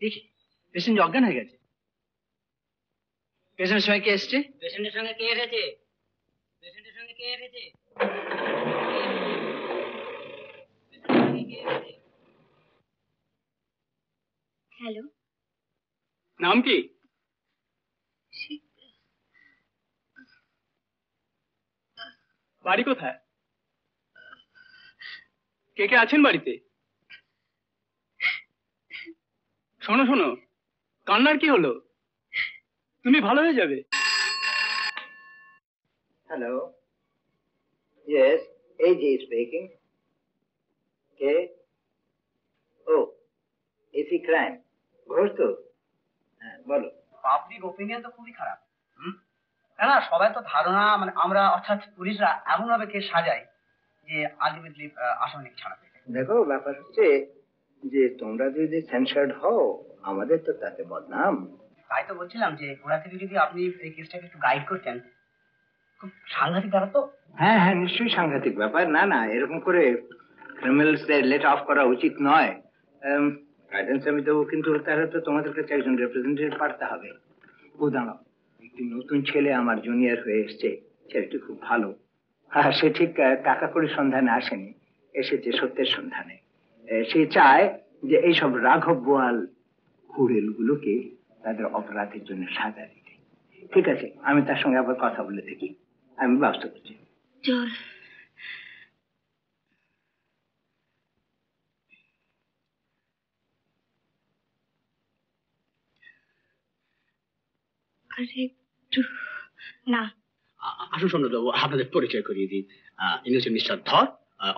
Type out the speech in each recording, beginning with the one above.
দেখি পেশেন্ট অজ্ঞান হয়ে গেছে। পেশেন্টের সঙ্গে কে এসছে? পেশেন্টের সঙ্গে কে এসেছে? পেশেন্টের সঙ্গে কে এসেছে? হ্যালো, নাম কি? বাড়ি কোথায়? কে কে আছেন বাড়িতে? শোনো শোনো, কান্নার কি হলো? তুমি ভালো হয়ে যাবে। Hello, yes, AG speaking. কে? ও, এসি ক্রাইম, ঘোষ তো? হ্যাঁ, বলো। পাবলিক ওপিনিয়ন তো খুবই খারাপ। না, সবাই তো ধারণা, মানে আমরা অর্থাৎ পুলিশরা এমন ভাবে কেস সাজায় যে আলটিমেটলি আসামি ছাড়া পেয়ে যায়। দেখো, ব্যাপার হচ্ছে যে তোমরা যদি সেন্সার্ড হও, আমাদের তো তাতে বদনাম। তাই তো বলছিলাম যে ওরা থেকে যদি আপনি এই কেসটাকে একটু গাইড করতেন, খুব সাংঘাতিক ব্যাপার তো। হ্যাঁ হ্যাঁ, নিশ্চয়ই সাংঘাতিক ব্যাপার। না না, এরকম করে ক্রিমিনালসদের লেট অফ করা উচিত নয়। গাইডেন্স আমি দেবো, কিন্তু তারা তো তোমাদের কাছে একজন রিপ্রেজেন্টেটিভ পাঠাতে হবে। ও দাঁড়াও, একটি নতুন ছেলে আমার জুনিয়র হয়ে এসছে। ছেলেটি খুব ভালো। হ্যাঁ, সে ঠিক টাকা করে সন্ধানে আসেনি, এসেছে সত্যের সন্ধানে। সে চায় যে এইসব রাঘব বোয়াল হুড়েলগুলোকে তাদের অপরাধের জন্য সাজা দিতে। ঠিক আছে, আমি তার সঙ্গে আবার কথা বলে দেখি। আমি ব্যবস্থা করছি। চল। আরেকটু না। আসুন সোমনাথবাবু, আপনাদের পরিচয় করিয়ে দিই। ইনি হচ্ছেন mister Dhar,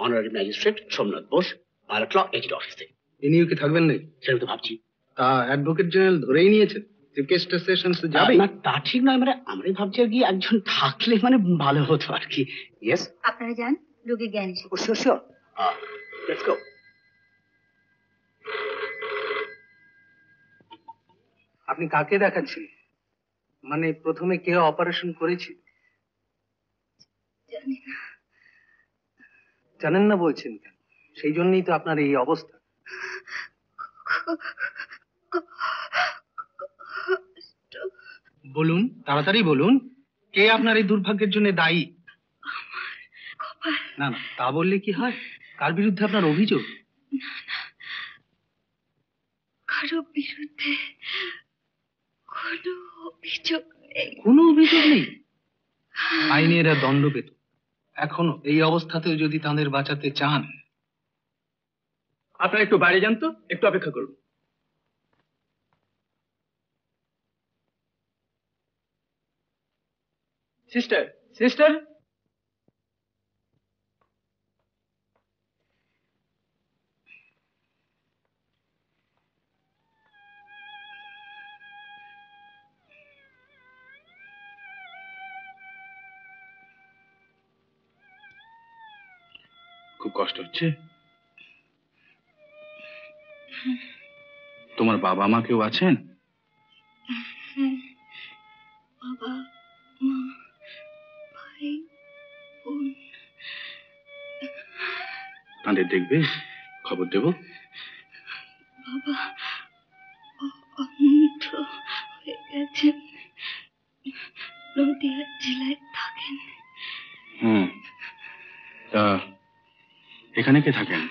honorary magistrate Somnath Bose, pilot ল এজিড অফিসে। ইনিও কি থাকবেন না? সেটা তো ভাবছি। তা অ্যাডভোকেট জেনারেল ধরেই নিয়েছেন কেসটা সেশন যাবে না, তা ঠিক নয়, মানে আমরাই ভাবছি আর কি একজন থাকলে মানে ভালো হতো আর কি। ইয়েস, আপনারা যান, রোগী জ্ঞান এসে। Sure sure, let's go. আপনি কাকে দেখাচ্ছেন? মানে প্রথমে কে অপারেশন করেছে? জানি না। জানেন না বলছেন কেন? সেই জন্যই তো আপনার এই অবস্থা। বলুন, তাড়াতাড়ি বলুন, কে আপনার এই দুর্ভাগ্যের জন্য দায়ী? না না, তা বললে কি হয়? কার বিরুদ্ধে আপনার অভিযোগ? না না, কারো বিরুদ্ধে কোনো অভিযোগ নেই। কোনো অভিযোগ নেই? আইনে এরা দণ্ড পেত। এখনো এই অবস্থাতেও যদি তাদের বাঁচাতে চান, আপনারা একটু বাইরে যান তো, একটু অপেক্ষা করুন। সিস্টার, সিস্টার, খুব কষ্ট হচ্ছে? তোমার বাবা মা কেউ আছেন? বাবা, মা, ভাই, বোন। তাদের দেখবে, খবর দেব। বাবা অন্ধ হয়ে গেছেন, নদিয়া জেলায় থাকেন। তা এখানে কে থাকেন?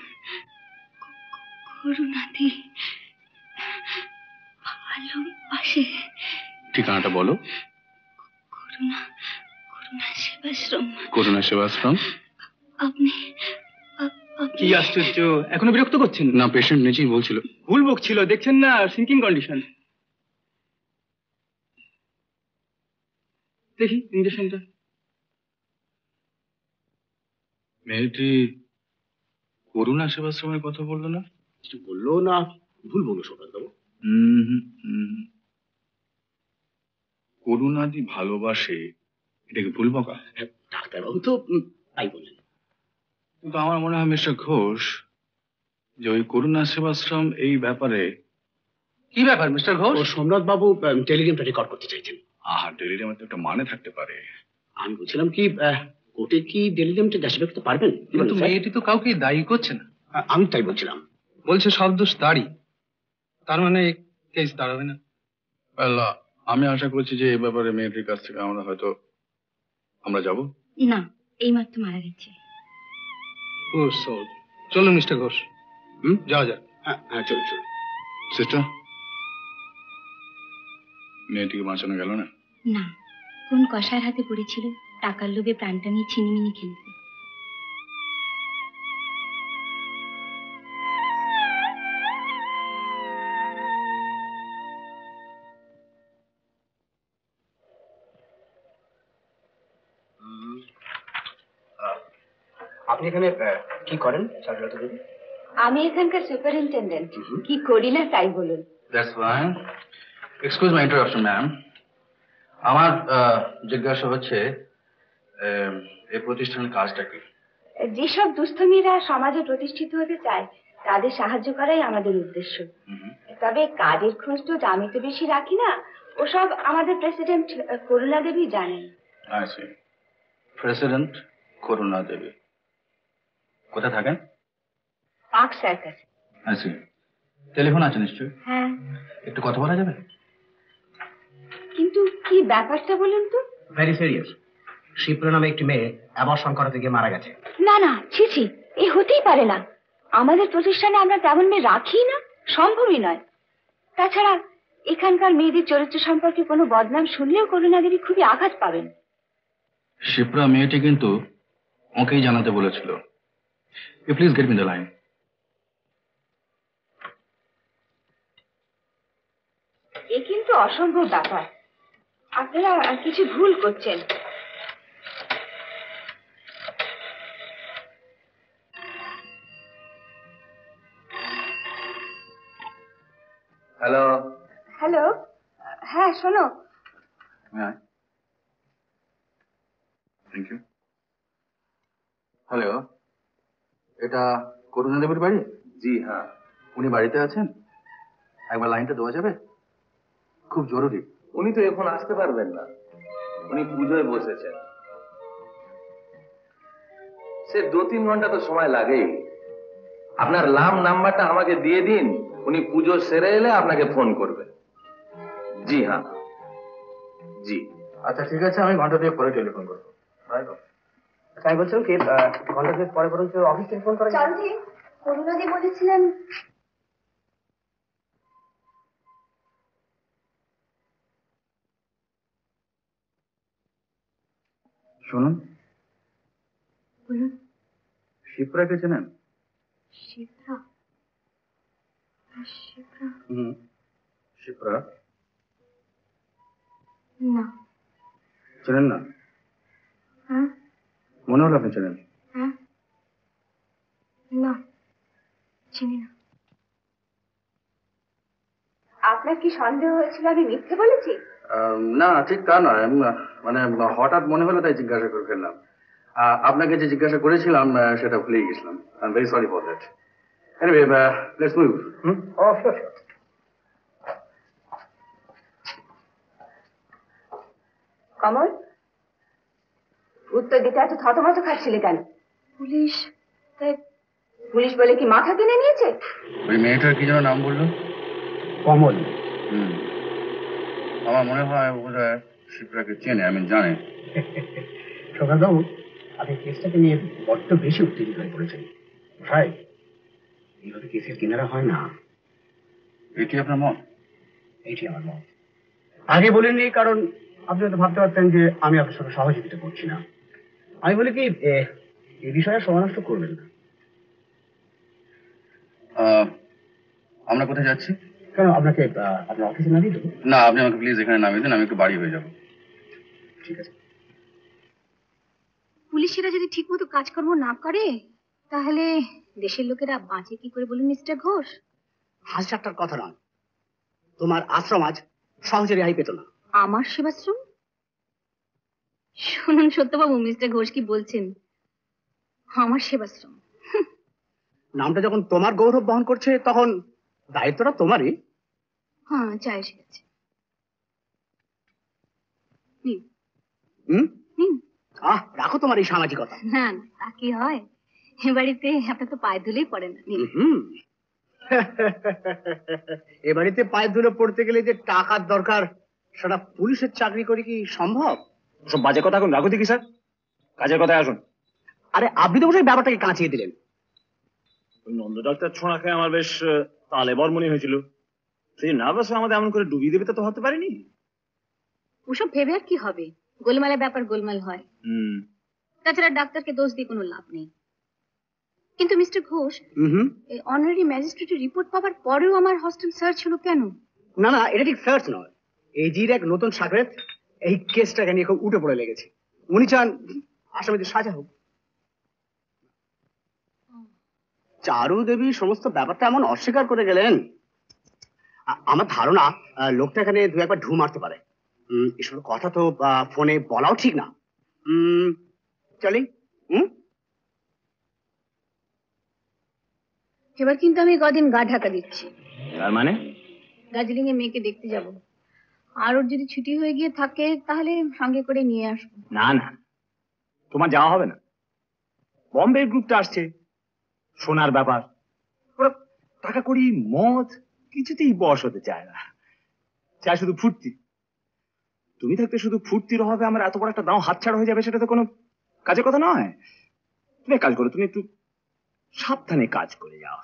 করুণাদি আলম পাশে। ঠিকানাটা বলো। করুণা সেবাশ্রম। করুণা সেবাশ্রম? আপনি কি আশ্চর্য, এখনো বিরক্ত করছেন? না, পেশেন্ট নিজেই বলছিল। ভুল বকছিল, দেখছেন না সিঙ্কিং কন্ডিশন। দেখি ইঞ্জেকশনটা। মেয়েটি করুণা সেবাশ্রমের কথা বললো না? কিছু বললো না, ভুল বললো সুব্রত বাবু। করুণাদি ভালোবাসে, এটাকে ভুল বকা? ডাক্তারবাবু তো তাই বললেন। কিন্তু আমার মনে হয় মিস্টার ঘোষ যে ওই করুণা সেবাশ্রম এই ব্যাপারে। কি ব্যাপার মিস্টার ঘোষ? ও সোমনাথ বাবু টেলিগ্রামটা রেকর্ড করতে চাইছেন। টেলিগ্রামে তো একটা মানে থাকতে পারে। আমি বলছিলাম কি, কোর্টে কি টেলিগ্রামটা দেশে করতে পারবেন? কিন্তু মেয়েটি তো কাউকে দায়ী করছে না। আমি তাই বলছিলাম। বলছে সব দোষ তারই, তার মানে কেস দাঁড়াবে না। আমি আশা করছি যে এই ব্যাপারে মেয়েটির কাছ থেকে আমরা যাব। না, এইমাত্র মারা গেছে। Poor soul. চলুন মিস্টার ঘোষ, যাওয়া যাক। হ্যাঁ চলুন চলুন। সিস্টার, মেয়েটিকে বাঁচানো গেল না? না, কোন কষার হাতে পড়েছিল, টাকার লোভে প্রাণটা নিয়ে ছিনিমিনি খেলতে। আপনি এখানে কি করেন চারুলতা দেবী? আমি এখানকার সুপারিনটেন্ডেন্ট। কি করি না তাই বলুন। That's fine. Excuse my interruption, ma'am. আমার জিজ্ঞাসা হচ্ছে এই প্রতিষ্ঠানের কাজটা কি? যেসব দুস্থ মেয়েরা সমাজে প্রতিষ্ঠিত হতে চায় তাদের সাহায্য করাই আমাদের উদ্দেশ্য। তবে কাজের খোঁজ তো আমি তো বেশি রাখি না, ওসব আমাদের প্রেসিডেন্ট করুণা দেবী জানেন। I see. প্রেসিডেন্ট করুণা দেবী কোথায় থাকেন? Park circus. I see. Telephone আছে নিশ্চয়ই? হ্যাঁ, একটু কথা বলা যাবে? কিন্তু কি ব্যাপারটা বলুন তো। Very serious. শিপ্রা নামে একটি মেয়ে অ্যাবর্শন করাতে গিয়ে মারা গেছে। না না, ছি ছি, এ হতেই পারে না। আমাদের প্রতিষ্ঠানে আমরা তেমন মেয়ে রাখি না, সম্ভবই নয়। তাছাড়া এখানকার মেয়েদের চরিত্র সম্পর্কে কোনো বদনাম শুনলেও করুণা দেবী খুবই আঘাত পাবেন। শিপ্রা মেয়েটি কিন্তু ওকেই জানাতে বলেছিল। You please get me the line. এ কিন্তু অসম্ভব ব্যাপার, আপনারা কিছু ভুল করছেন। হ্যালো। হ্যালো, হ্যাঁ শোনো। হ্যাঁ, থ্যাংক ইউ। হ্যালো, এটা করুণা দেবীর বাড়ি? জি হ্যাঁ। উনি বাড়িতে আছেন? একবার লাইনটা দেওয়া যাবে? খুব জরুরি। উনি তো এখন আসতে পারবেন না, উনি পুজোয় বসেছেন। সে 2-3 ঘন্টা তো সময় লাগেই। আপনার নাম্বারটা আমাকে দিয়ে দিন, উনি পুজো সেরে এলে আপনাকে ফোন করবে। জি হ্যাঁ, জি। আচ্ছা ঠিক আছে, আমি ঘন্টা দিয়ে পরে টেলিফোন করবো। আমি বলছিলাম কি, ঘন্টা দুয়েক পরে বরঞ্চ অফিস থেকে ফোন করা যায়। চলছি, করুণাদি বলেছিলেন। শুনুন, বলুন। শিপ্রাকে চেনেন? শিপ্রা? শিপ্রা? শিপ্রা না। চেনেন না? হ্যাঁ মনে হলো আপনি চেনেন। হ্যাঁ, না চিনি না। আপনার কি সন্দেহ হয়েছিল আমি মিথ্যে বলেছি? না ঠিক তা নয়, মানে হঠাৎ মনে হলো তাই জিজ্ঞাসা করে ফেললাম। আপনাকে যে জিজ্ঞাসা করেছিলাম সেটা ভুলেই গেছিলাম। I am very sorry for that. Anyway, let's move. Oh sure sure. Kamal, উত্তর দিতে এত থতমত খাচ্ছিলে কেন? পুলিশ? তাই পুলিশ বলে কি মাথা কিনে নিয়েছে? ওই মেয়েটার কি যেন নাম বললো? কমল। আমার মনে হয় ওরা শিপ্রাকে চেনে, আমি জানি। সোমনাথ বাবু, আপনি কেসটাকে নিয়ে বড্ড বেশি উত্তেজিত হয়ে পড়েছেন। ভাই, এইভাবে কেসের কিনারা হয় না। এটি আপনার মত? এইটি আমার মত। আগে বলেননি কারণ আপনি হয়তো ভাবতে পারতেন যে আমি আপনার সঙ্গে সহযোগিতা করছি না। আমি বলি কি এই বিষয়ে সময় নষ্ট করবেন না। আমরা কোথায় যাচ্ছি? কেন আপনাকে আপনার অফিসে নামিয়ে দেবো? না, আপনি আমাকে প্লিজ এখানে নামিয়ে দেন, আমি একটু বাড়ি হয়ে যাব। ঠিক আছে। পুলিশেরা যদি ঠিকমতো কাজকর্ম না করে তাহলে দেশের লোকেরা বাঁচে কি করে বলুন মিস্টার ঘোষ? হাসিটার কথা নয়, তোমার আশ্রম আজ সহজে রেহাই পেত না। আমার সেবাশ্রম? শুনুন সত্যবাবু, মিস্টার ঘোষ কি বলছেন? আমার সেবাশ্রম? নামটা যখন তোমার গৌরব বহন করছে তখন দায়িত্বটা তোমারই। হ্যাঁ, চা এসে গেছে। নিন। হুম, নিন। রাখো তোমার এই সামাজিকতা। না না, তা কি হয়? এ বাড়িতে আপনার তো পায়ে ধুলেই পড়ে না। নিন। এ বাড়িতে পায়ে ধুলে পড়তে গেলে যে টাকার দরকার, সেটা পুলিশের চাকরি করে কি সম্ভব? সব বাজে কথা এখন রাখো দেখি স্যার, কাজের কথায় আসুন। আরে আপনি তো বসে ব্যাপারটাকে কাঁচিয়ে দিলেন। নন্দ ডাক্তার ছোঁড়া খেয়ে আমার বেশ তালেবর মনে হয়েছিল। সেই নার্ভাস হয়ে আমাদের এমন করে ডুবিয়ে দেবে তা তো হতে পারেনি। ওসব ভেবে আর কি হবে? গোলমালের ব্যাপার গোলমাল হয়। তাছাড়া ডাক্তারকে দোষ দিয়ে কোনো লাভ নেই। কিন্তু মিস্টার ঘোষ, এই অনারারি ম্যাজিস্ট্রেটের রিপোর্ট পাওয়ার পরেও আমার হস্টেল সার্চ হলো কেন? না না, এটা ঠিক সার্চ নয়। এজির এক নতুন সাকরেত এই কেসটাকে নিয়ে খুব উঠে পড়ে লেগেছে। উনি চান আসামিদের সাজা হোক। চারু দেবী সমস্ত ব্যাপারটা এমন অস্বীকার করে গেলেন, আমার ধারণা লোকটা এখানে দু একবার ঢু মারতে পারে। এসব কথা তো ফোনে বলাও ঠিক না। চলি। এবার কিন্তু আমি কদিন গা ঢাকা দিচ্ছি। তার মানে? দার্জিলিং এ মেয়েকে দেখতে যাব। আর ওর যদি ছুটি হয়ে গিয়ে থাকে তাহলে সঙ্গে করে নিয়ে আসবো। না না, তোমার যাওয়া হবে না। বম্বে গ্রুপটা আসছে, সোনার ব্যাপার, ওরা টাকা করি মদ কিছুতেই বশ হতে চায় না, চায় শুধু ফুর্তি। তুমি থাকতে শুধু ফুর্তির অভাবে আমার এত বড় একটা দাও হাতছাড়া হয়ে যাবে, সেটা তো কোনো কাজের কথা নয়। তুমি এক কাজ করো, তুমি একটু সাবধানে কাজ করে যাও।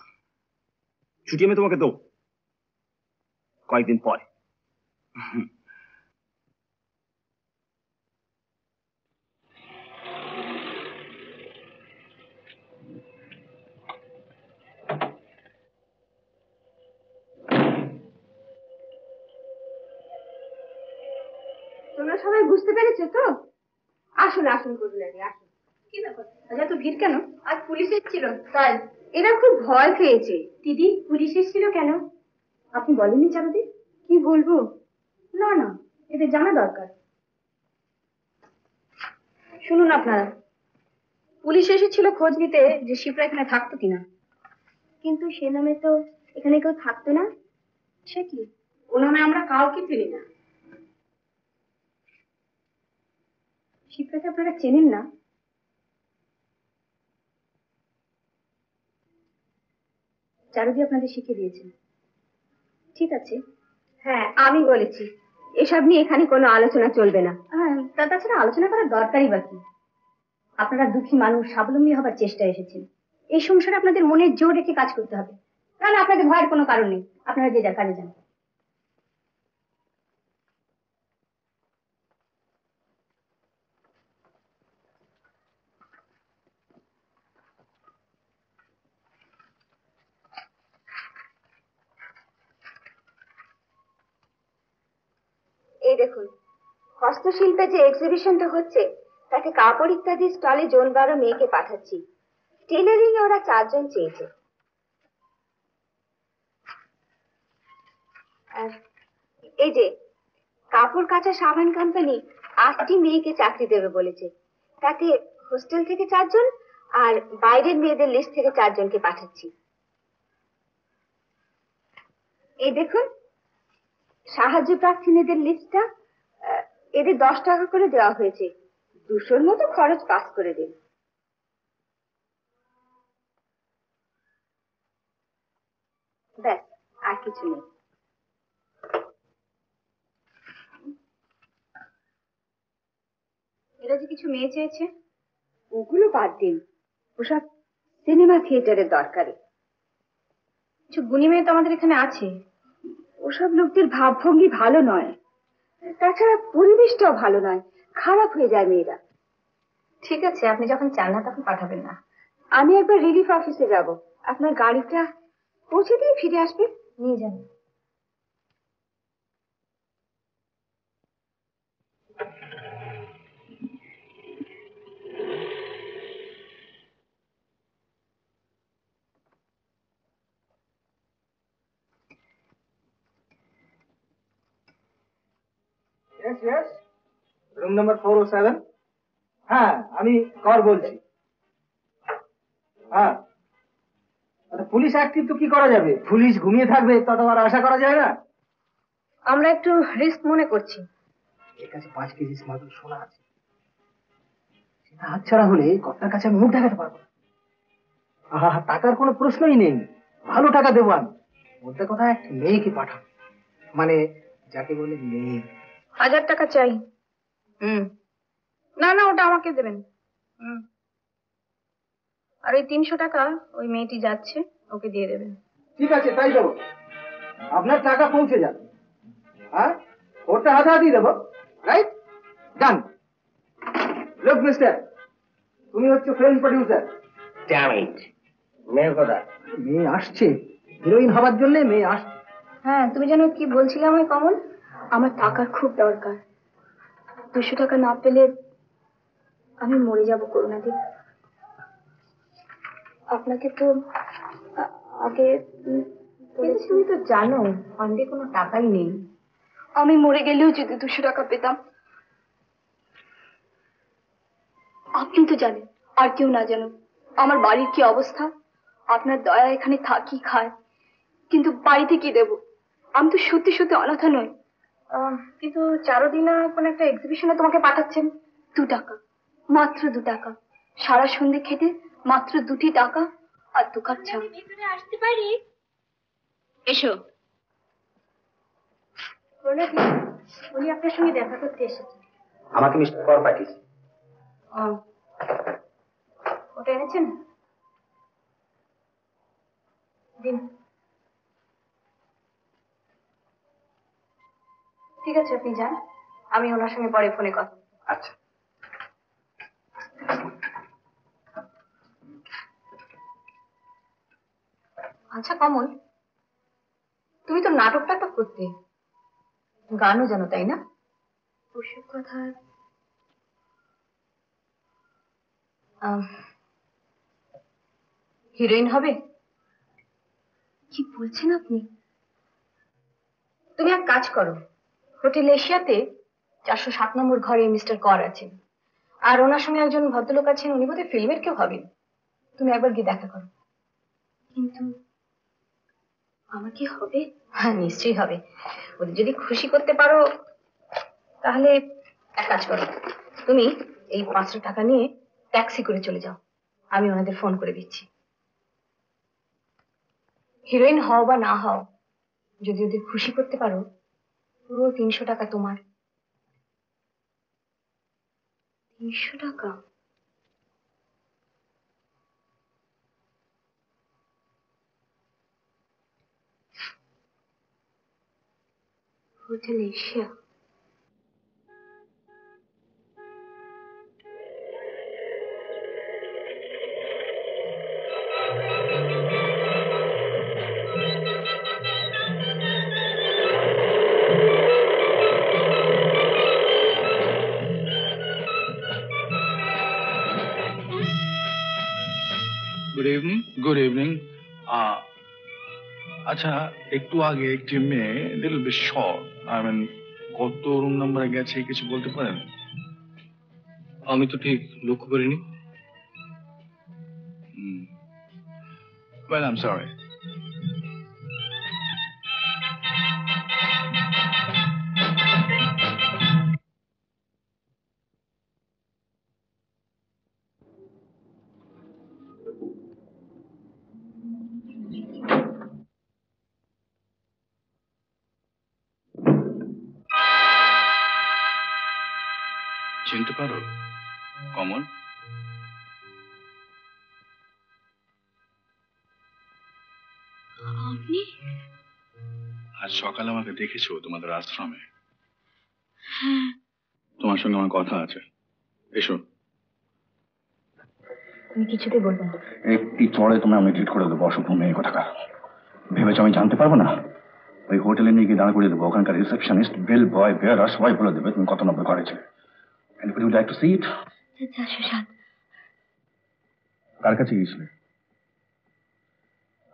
ছুটি আমি তোমাকে দেবো কয়েকদিন পরে। তোমরা সবাই বুঝতে পেরেছো তো? আসুন আসুন করুন আগে আসুন। কি ব্যাপার, আজ এত ভিড় কেন? আজ পুলিশ এসেছিল তাই। এরা খুব ভয় পেয়েছে। দিদি, পুলিশ এসেছিল কেন? আপনি বলেননি চারুদি? কি বলবো? না না, এদের জানা দরকার। শুনুন আপনারা, পুলিশ এসেছিল খোঁজ নিতে যে শিপ্রা এখানে থাকতো কিনা। কিন্তু সে নামে তো এখানে কেউ থাকতো না। সে কি? ও নামে আমরা কাউকে চিনি না। শিপ্রাকে আপনারা চেনেন না? চারুদি আপনাদের শিখিয়ে দিয়েছেন। ঠিক আছে, হ্যাঁ আমি বলেছি এসব নিয়ে এখানে কোনো আলোচনা চলবে না। হ্যাঁ, তাছাড়া আলোচনা করার দরকারই বা কি? আপনারা দুঃখী মানুষ, স্বাবলম্বী হবার চেষ্টায় এসেছেন। এই সংসারে আপনাদের মনের জোর রেখে কাজ করতে হবে। না না, আপনাদের ভয়ের কোনো কারণ নেই। আপনারা যে যার কাজে যান। এই দেখুন, হস্তশিল্পে যে এক্সিবিশনটা হচ্ছে তাতে কাপড় ইত্যাদি স্টলে জন 12 মেয়েকে পাঠাচ্ছি। টেলারিং এ ওরা 4 জন চেয়েছে। আর এই যে কাপড় কাচা সাবান কোম্পানি 8টি মেয়েকে চাকরি দেবে বলেছে। তাতে হোস্টেল থেকে 4 জন আর বাইরের মেয়েদের লিস্ট থেকে 4 জনকে পাঠাচ্ছি। এই দেখুন সাহায্য প্রার্থী মেয়েদের লিস্টটা। এদের 10 টাকা করে দেওয়া হয়েছে। 200-র মতো খরচ পাস করে দিন। ব্যাস, আর কিছু নেই। এরা যে কিছু মেয়ে চেয়েছে ওগুলো বাদ দিন, ওসব সিনেমা থিয়েটারের দরকারে। কিছু গুণী মেয়ে তো আমাদের এখানে আছে, ওসব লোকদের ভাবভঙ্গি ভালো নয়। তাছাড়া পরিবেশটাও ভালো নয়, খারাপ হয়ে যায় মেয়েরা। ঠিক আছে, আপনি যখন চান না তখন পাঠাবেন না। আমি একবার রিলিফ অফিসে যাব, আপনার গাড়িটা পৌঁছে দিয়ে ফিরে আসবে, নিয়ে যান। Room number 407। হ্যাঁ, আমি কর বলছি। হ্যাঁ, পুলিশ অ্যাক্টিভ তো কি করা যাবে, পুলিশ ঘুমিয়ে থাকবে তত আর আশা করা যায় না। আমরা একটু রিস্ক মনে করছি। এর কাছে 5 কেজি স্মাগল সোনা আছে, সেটা হাতছাড়া হলে কর্তার কাছে আমি মুখ দেখাতে পারবো না। আহা, টাকার কোনো প্রশ্নই নেই, ভালো টাকা দেবো আমি। বলতে কথা, একটা মেয়েকে পাঠাবো, মানে যাকে বলে মেয়ে। 1000 টাকা চাই। না না, ওটা আমাকে দেবেন। আর ওই 300 টাকা ওই মেয়েটি যাচ্ছে, ওকে দিয়ে দেবেন। ঠিক আছে, তাই দেবো। আপনার টাকা পৌঁছে যাবে। হ্যাঁ, ওটা হাতাহাতি দেবো, রাইট? ডান। লুক মিস্টার, তুমি হচ্ছে ফিল্ম প্রডিউসার। ড্যাম ইট, মেয়ে কথা। মেয়ে আসছে, হিরোইন হবার জন্য মেয়ে আসছে। হ্যাঁ, তুমি যেন কি বলছিলে আমায় কমল? আমার টাকার খুব দরকার। 200 টাকা না পেলে আমি মরে যাব করুণাদি। আপনাকে তো আগে তুমি তো জানো ফান্ডে কোনো টাকাই নেই। আমি মরে গেলেও যদি 200 টাকা পেতাম। আপনি তো জানেন, আর কেউ না জানো আমার বাড়ির কি অবস্থা। আপনার দয়া এখানে থাকি খায়, কিন্তু বাড়িতে কি দেব? আমি তো সত্যি সত্যি অনাথা নই। কিন্তু চারদিনা কোন একটা এক্সিবিশনে তোমাকে পাঠাচ্ছেন। 2 টাকা, মাত্র 2 টাকা। সারা সন্ধে খেতে মাত্র 2টি টাকা আর 2 কাপ চা। ভিতরে আসতে পারি? এসো। উনি আপনার সঙ্গে দেখা করতে এসেছেন। আমাকে মিস্টার কর পাঠিয়েছে। ওটা এনেছেন? দিন। ঠিক আছে, আপনি যান, আমি ওনার সঙ্গে পরে ফোনে কথা। আচ্ছা। আচ্ছা কমল, তুমি তো নাটক টাটক করতে, গানও জানো তাই না? ওসব কথা হিরোইন হবে? কি বলছেন আপনি? তুমি এক কাজ করো, হোটেল এশিয়াতে 407 নম্বর ঘরে মিস্টার কর আছেন, আর ওনার সঙ্গে একজন ভদ্রলোক আছেন, উনি বোধহয় ফিল্মের কেউ হবেন। তুমি একবার গিয়ে দেখা করো। কিন্তু আমার কি হবে? হ্যাঁ, নিশ্চয়ই হবে। ওদের যদি খুশি করতে পারো তাহলে এক কাজ করো, তুমি এই 500 টাকা নিয়ে ট্যাক্সি করে চলে যাও, আমি ওনাদের ফোন করে দিচ্ছি। হিরোইন হও বা না হও, যদি ওদের খুশি করতে পারো, পুরো 300 টাকা তোমার। 300 টাকা? Hotel Asia? Good evening. Good evening. আচ্ছা, একটু আগে একটি মেয়ে little bit short, I mean কত রুম নাম্বারে গেছে কিছু বলতে পারেন? আমি তো ঠিক লক্ষ্য করিনি। Well, I am sorry. চিনতে পারো কমল? আপনি? আজ সকালে আমাকে দেখেছো তোমাদের আশ্রমে। হ্যাঁ। তোমার সঙ্গে আমার কথা আছে, এসো। আমি কিছুতে বলবো না। একটি চড়ে তোমায় আমি ট্রিট করে দেবো, অসভ্য মেয়ে কোথাকার। ভেবেছো আমি জানতে পারবো না? ওই হোটেলে নিয়ে গিয়ে দাঁড় করিয়ে দেবো, ওখানকার রিসেপশনিস্ট, বেল বয়, বেয়ারা সবাই বলে দেবে তুমি কত নম্বর করেছে। Anybody would like to see it? আচ্ছা সুশান্ত, কার কাছে গিয়েছিলে?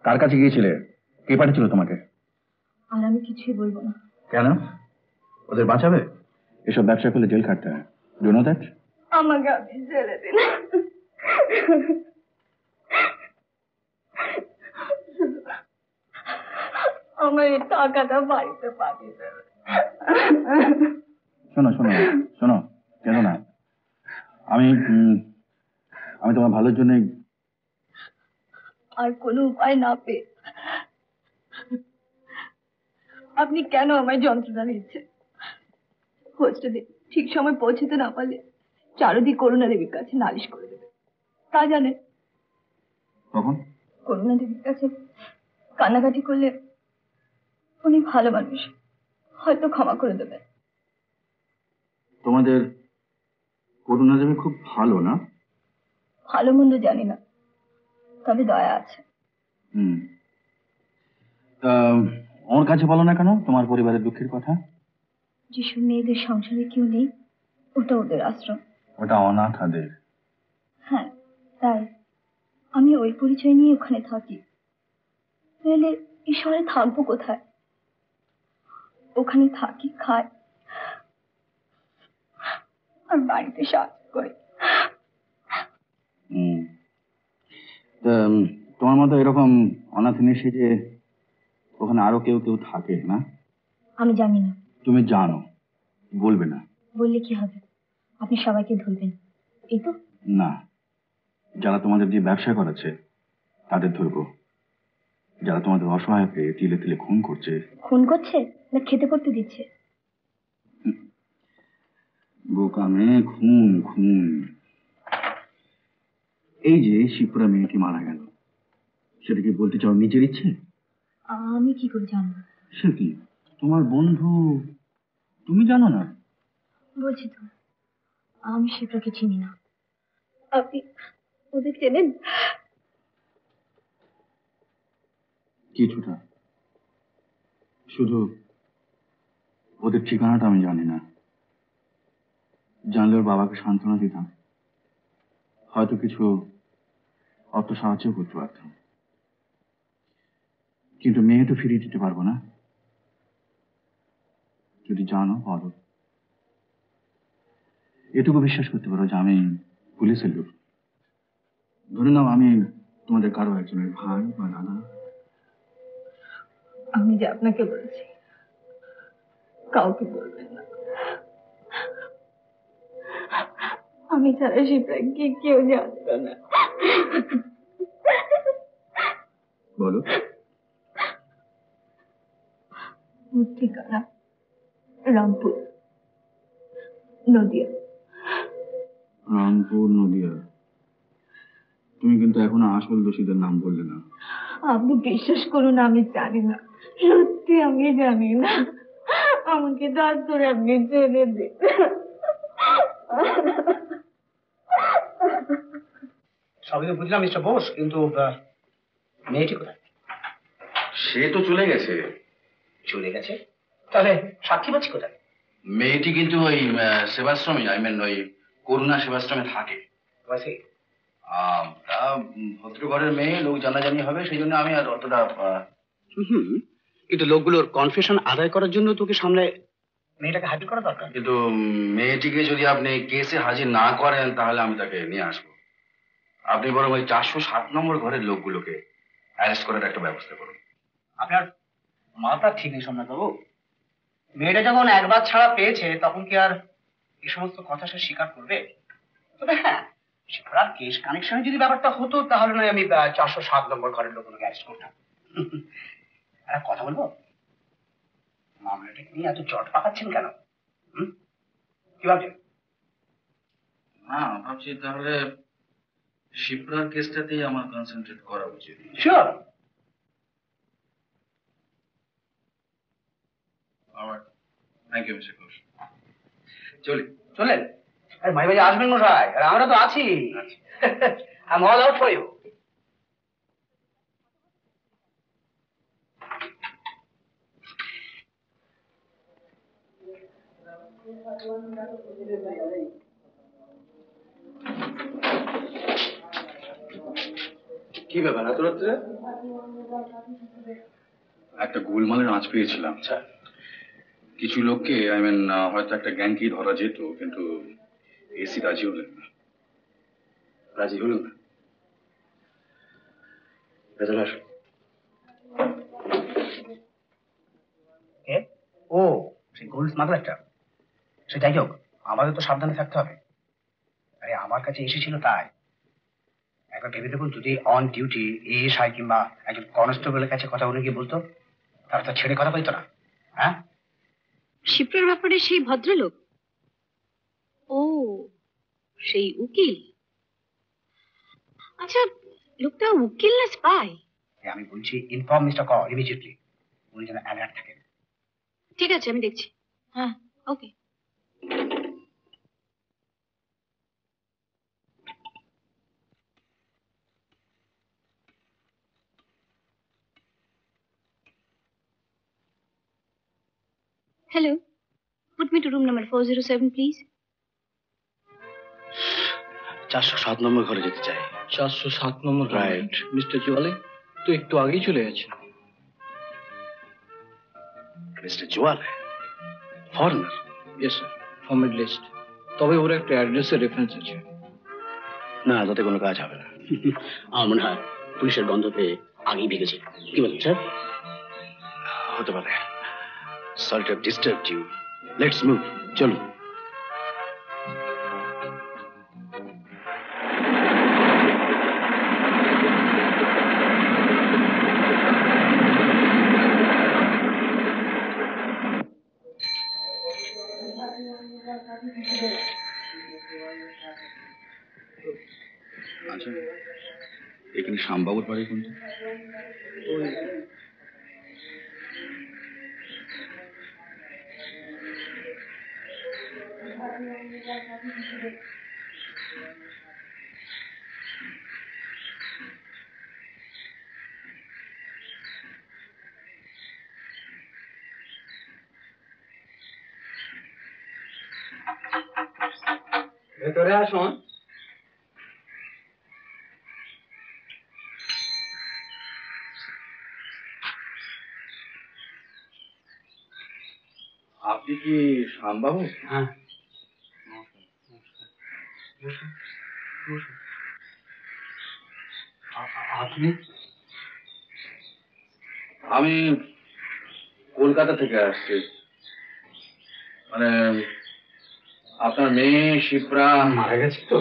কার কাছে গিয়েছিলে? কে পাঠিয়েছিল তোমাকে? আর আমি কিছুই বলবো না। কেন? ওদের বাঁচাবে? এসব ব্যবসা করলে জেল খাটতে হয়। Do know that? আমাকে আপনি ছেড়ে দিন। আমার এই টাকাটা বাড়িতে পাঠিয়ে দেবে। শোনো শোনো শোনো, কেন না, আমি আমি তোমার ভালোর জন্য। আর কোনো উপায় না পেয়ে আপনি কেন আমায় যন্ত্রণা দিচ্ছেন? হোস্টেলে ঠিক সময় পৌঁছতে না পারলে চারুদি করুণা দেবীর কাছে নালিশ করে দেবে, তা জানেন? কখন? করুণা দেবীর কাছে কান্নাকাটি করলে উনি ভালো মানুষ, হয়তো ক্ষমা করে দেবেন। তোমাদের করুণা দেবী খুব ভালো না? ভালো মন্দ জানি না, তবে দয়া আছে। হুম, তা ওর কাছে বলো না কেন তোমার পরিবারের দুঃখের কথা? যেসব মেয়েদের সংসারে কেউ নেই, ওটা ওদের আশ্রম। ওটা অনাথাদের। হ্যাঁ তাই আমি ওই পরিচয় নিয়ে ওখানে থাকি, নইলে এই শহরে থাকবো কোথায়? ওখানে থাকি, খাই আর বাড়িতে সাহায্য করি। তোমার মতো এরকম অনাথিনী সেজে ওখানে আরো কেউ কেউ থাকে না? আমি জানি না। তুমি জানো, বলবে না? বললে কি হবে? আপনি সবাইকে ধরবেন, এই তো? না, যারা তোমাদের দিয়ে ব্যবসা করেছে তাদের ধরবো। যারা তোমাদের অসহায় পেয়ে তিলে তিলে খুন করছে। খুন করছে না খেতে পড়তে দিচ্ছে? বোকা মেয়ে, খুন খুন। এই যে শিবপুরা মেয়েটি মারা গেল, সেটা কি বলতে চাও নিজের ইচ্ছে? আমি কি করে জানবো? সে কি, তোমার বন্ধু, তুমি জানো না? বলছি তো, আমি শিবরাকে চিনি না। আপনি ওদের চেনেন? কিছুটা, শুধু ওদের ঠিকানাটা আমি জানি না। জানলে ওর বাবাকে সান্ত্বনা দিতাম, হয়তো কিছু অর্থ সাহায্য করতে পারতাম, কিন্তু মেয়ে তো ফিরিয়ে দিতে পারবো না। যদি জানো বলো, এটুকু বিশ্বাস করতে পারো যে আমি পুলিশের লোক। ধরে নাও আমি তোমাদের কারো একজনের ভাই বা দাদা। আমি যে আপনাকে বলেছি কাউকে বলবেন না। আমি ছাড়া শিবরাকে কেউ জানতো না। বলো। ওর ঠিকানা রামপুর, নদিয়া। রামপুর, নদিয়া। তুমি কিন্তু এখনো আসল দোষীদের নাম বললে না। আপনি বিশ্বাস করুন, আমি জানি না, সত্যি আমি জানি না। আমাকে দাঁত ধরে আপনি ছেড়ে দিন। সবই তো বুঝলাম মিস্টার বোস, কিন্তু মেয়েটি কোথায়? সে তো চলে গেছে। চলে গেছে? তাহলে সাক্ষী পাচ্ছি কোথায়? মেয়েটি কিন্তু ওই সেবাশ্রমে, আই মিন ওই করুণা সেবাশ্রমে থাকে। তা ভদ্রঘরের মেয়ে, লোক জানাজানি হবে, সেই জন্য আমি আর অতটা কিন্তু লোকগুলোর কনফেশন আদায় করার জন্য তোকে সামনে মেয়েটাকে হাজির করা দরকার। কিন্তু মেয়েটিকে যদি আপনি কেসে হাজির না করেন তাহলে আমি তাকে নিয়ে আসবো। আপনি বরং ওই 407 নম্বর ঘরের লোকগুলোকে অ্যারেস্ট করার একটা ব্যবস্থা করুন। আপনার মাথা ঠিক নেই সোমনাথ বাবু। মেয়েটা যখন একবার ছাড়া পেয়েছে তখন কি আর এই সমস্ত কথা সে স্বীকার করবে? তবে হ্যাঁ, শিবরার কেস কানেকশনে যদি ব্যাপারটা হতো তাহলে নয় আমি 407 নম্বর ঘরের লোকগুলোকে অ্যারেস্ট করতাম। একটা কথা বলবো, মামলাটাকে নিয়ে এত জট পাকাচ্ছেন কেন? কি ভাবছেন? না, ভাবছি তাহলে শিপ্রার কেসটাতেই আমার কনসেন্ট্রেট করা উচিত। Sure. Alright, thank you mister Ghosh. চলি। চলেন। আরে মাঝে মাঝে আসবেন মশাই, আর আমরা তো আছি। I'm all out for you. কি ব্যাপার এত রাত্রে? একটা গোলমালের আঁচ পেয়েছিলাম। কিছু লোককে হয়তো একটা গ্যাংকেই ধরা যেত, কিন্তু এসি রাজি হলেন না। রাজি হলেন না? ভেতরে আসুন। ও, সেই গোল্ড স্মাগলারটা। সে যাই হোক, আমাদের তো সাবধানে থাকতে হবে। আরে আমার কাছে এসেছিল তাই। একবার ভেবে দেখুন, যদি অন ডিউটি এএসআই কিংবা একজন কনস্টেবলের কাছে কথা উনি গিয়ে বলতো, তারা তো ছেড়ে কথা বলতো না। হ্যাঁ, শিপ্রার ব্যাপারে সেই ভদ্রলোক? ও, সেই উকিল। আচ্ছা, লোকটা উকিল না স্পাই? আমি বলছি ইনফর্ম মিস্টার কর ইমিডিয়েটলি, উনি যেন অ্যালার্ট থাকেন। ঠিক আছে, আমি দেখছি। হ্যাঁ, ওকে। Hello. Put me to room number 407, please. 407 নম্বর ঘরে যেতে চাই। 407 নম্বর। রাইট। মিস্টার জুয়ালে তো একটু আগেই চলে গেছে। মিস্টার জুয়ালে foreigner? Yes sir, from Middle East. তবে ওর একটা অ্যাড্রেসের রেফারেন্স আছে। না, তাতে কোনো কাজ হবে না। আমার মনে হয় পুলিশের গন্ধ পেয়ে আগেই ভেগেছে। কি বলেন স্যার? হতে পারে। Sorry to disturb you. Let's move, চলুন। আচ্ছা, এখানে শ্যামবাবুর বাড়ি কোনটা? ভেতরে আসুন। আপনি কি শ্যামবাবু? হ্যাঁ, আপনি? আমি কলকাতা থেকে আসছি। আপনার মেয়ে শিপ্রা মারা গেছে তো?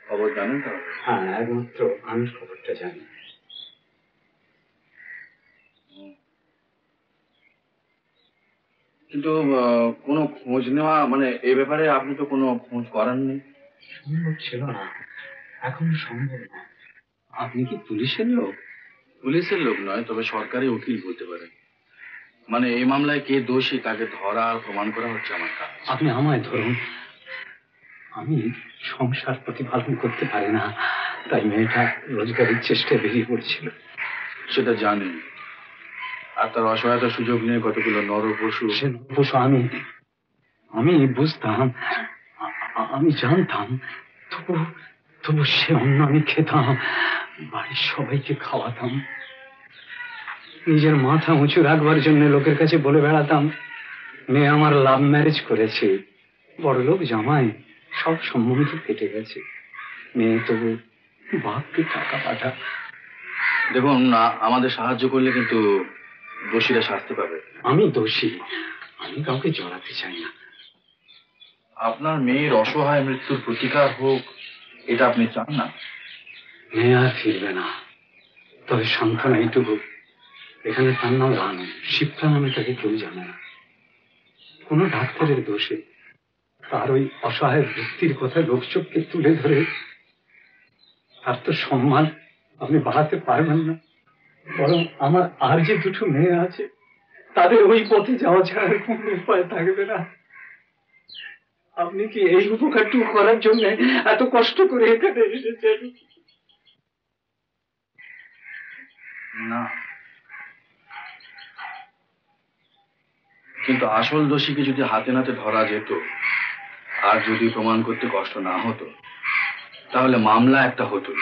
খবর জানেন তো? হ্যাঁ, একমাত্র আমি খবরটা জানি। কিন্তু কোনো খোঁজ নেওয়া এ ব্যাপারে আপনি তো কোনো খোঁজ করাননি। সম্ভব ছিল না, এখন সম্ভব না। আপনি কি পুলিশের লোক? পুলিশের লোক নয়, তবে সরকারি উকিল বলতে পারেন। এই মামলায় কে দোষী তাকে ধরা আর প্রমাণ করা হচ্ছে আমার কাজ। আপনি আমায় ধরুন, আমি সংসার প্রতিপালন করতে পারি না, তাই মেয়েটা রোজগারের চেষ্টায় বেরিয়ে পড়ছিল। সেটা জানি, আর তার অসহায়তার সুযোগ নিয়ে কতগুলো নরপশু। সে নরপশু আমি বুঝতাম, আমি জানতাম, তবু সে অন্ন আমি খেতাম, বাড়ির সবাইকে খাওয়াতাম। নিজের মাথা উঁচু রাখবার জন্য লোকের কাছে বলে বেড়াতাম মেয়ে আমার লাভ ম্যারেজ করেছে, বড়লোক জামাই, সব সম্বন্ধ কেটে গেছে। মেয়ে তবু বাপকে টাকা পাঠা। দেখুন, আমাদের সাহায্য করলে কিন্তু দোষীরা শাস্তি পাবে। আমি দোষী, আমি কাউকে জড়াতে চাই না। আপনার মেয়ের অসহায় মৃত্যুর প্রতিকার হোক, এটা আপনি চান না? মেয়ে আর ফিরবে না, তবে সান্ত্বনা এইটুকু, এখানে তার নাম রানু, শিপ্রা নামে তাকে কেউ জানে না। কোন ডাক্তারের দোষে তার ওই অসহায় ব্যক্তির কথা লোকচক্ষে তুলে ধরে তার তো সম্মান আপনি বাড়াতে পারবেন না। বরং আমার আর যে দুটো মেয়ে আছে তাদের ওই পথে যাওয়া ছাড়া আর কোনো উপায় থাকবে না। আপনি কি এই উপকারটুকু করার জন্য এত কষ্ট করে এখানে এসেছেন? না, কিন্তু আসল দোষীকে যদি হাতে নাতে ধরা যেত আর যদি প্রমাণ করতে কষ্ট না হতো তাহলে মামলা একটা হতো।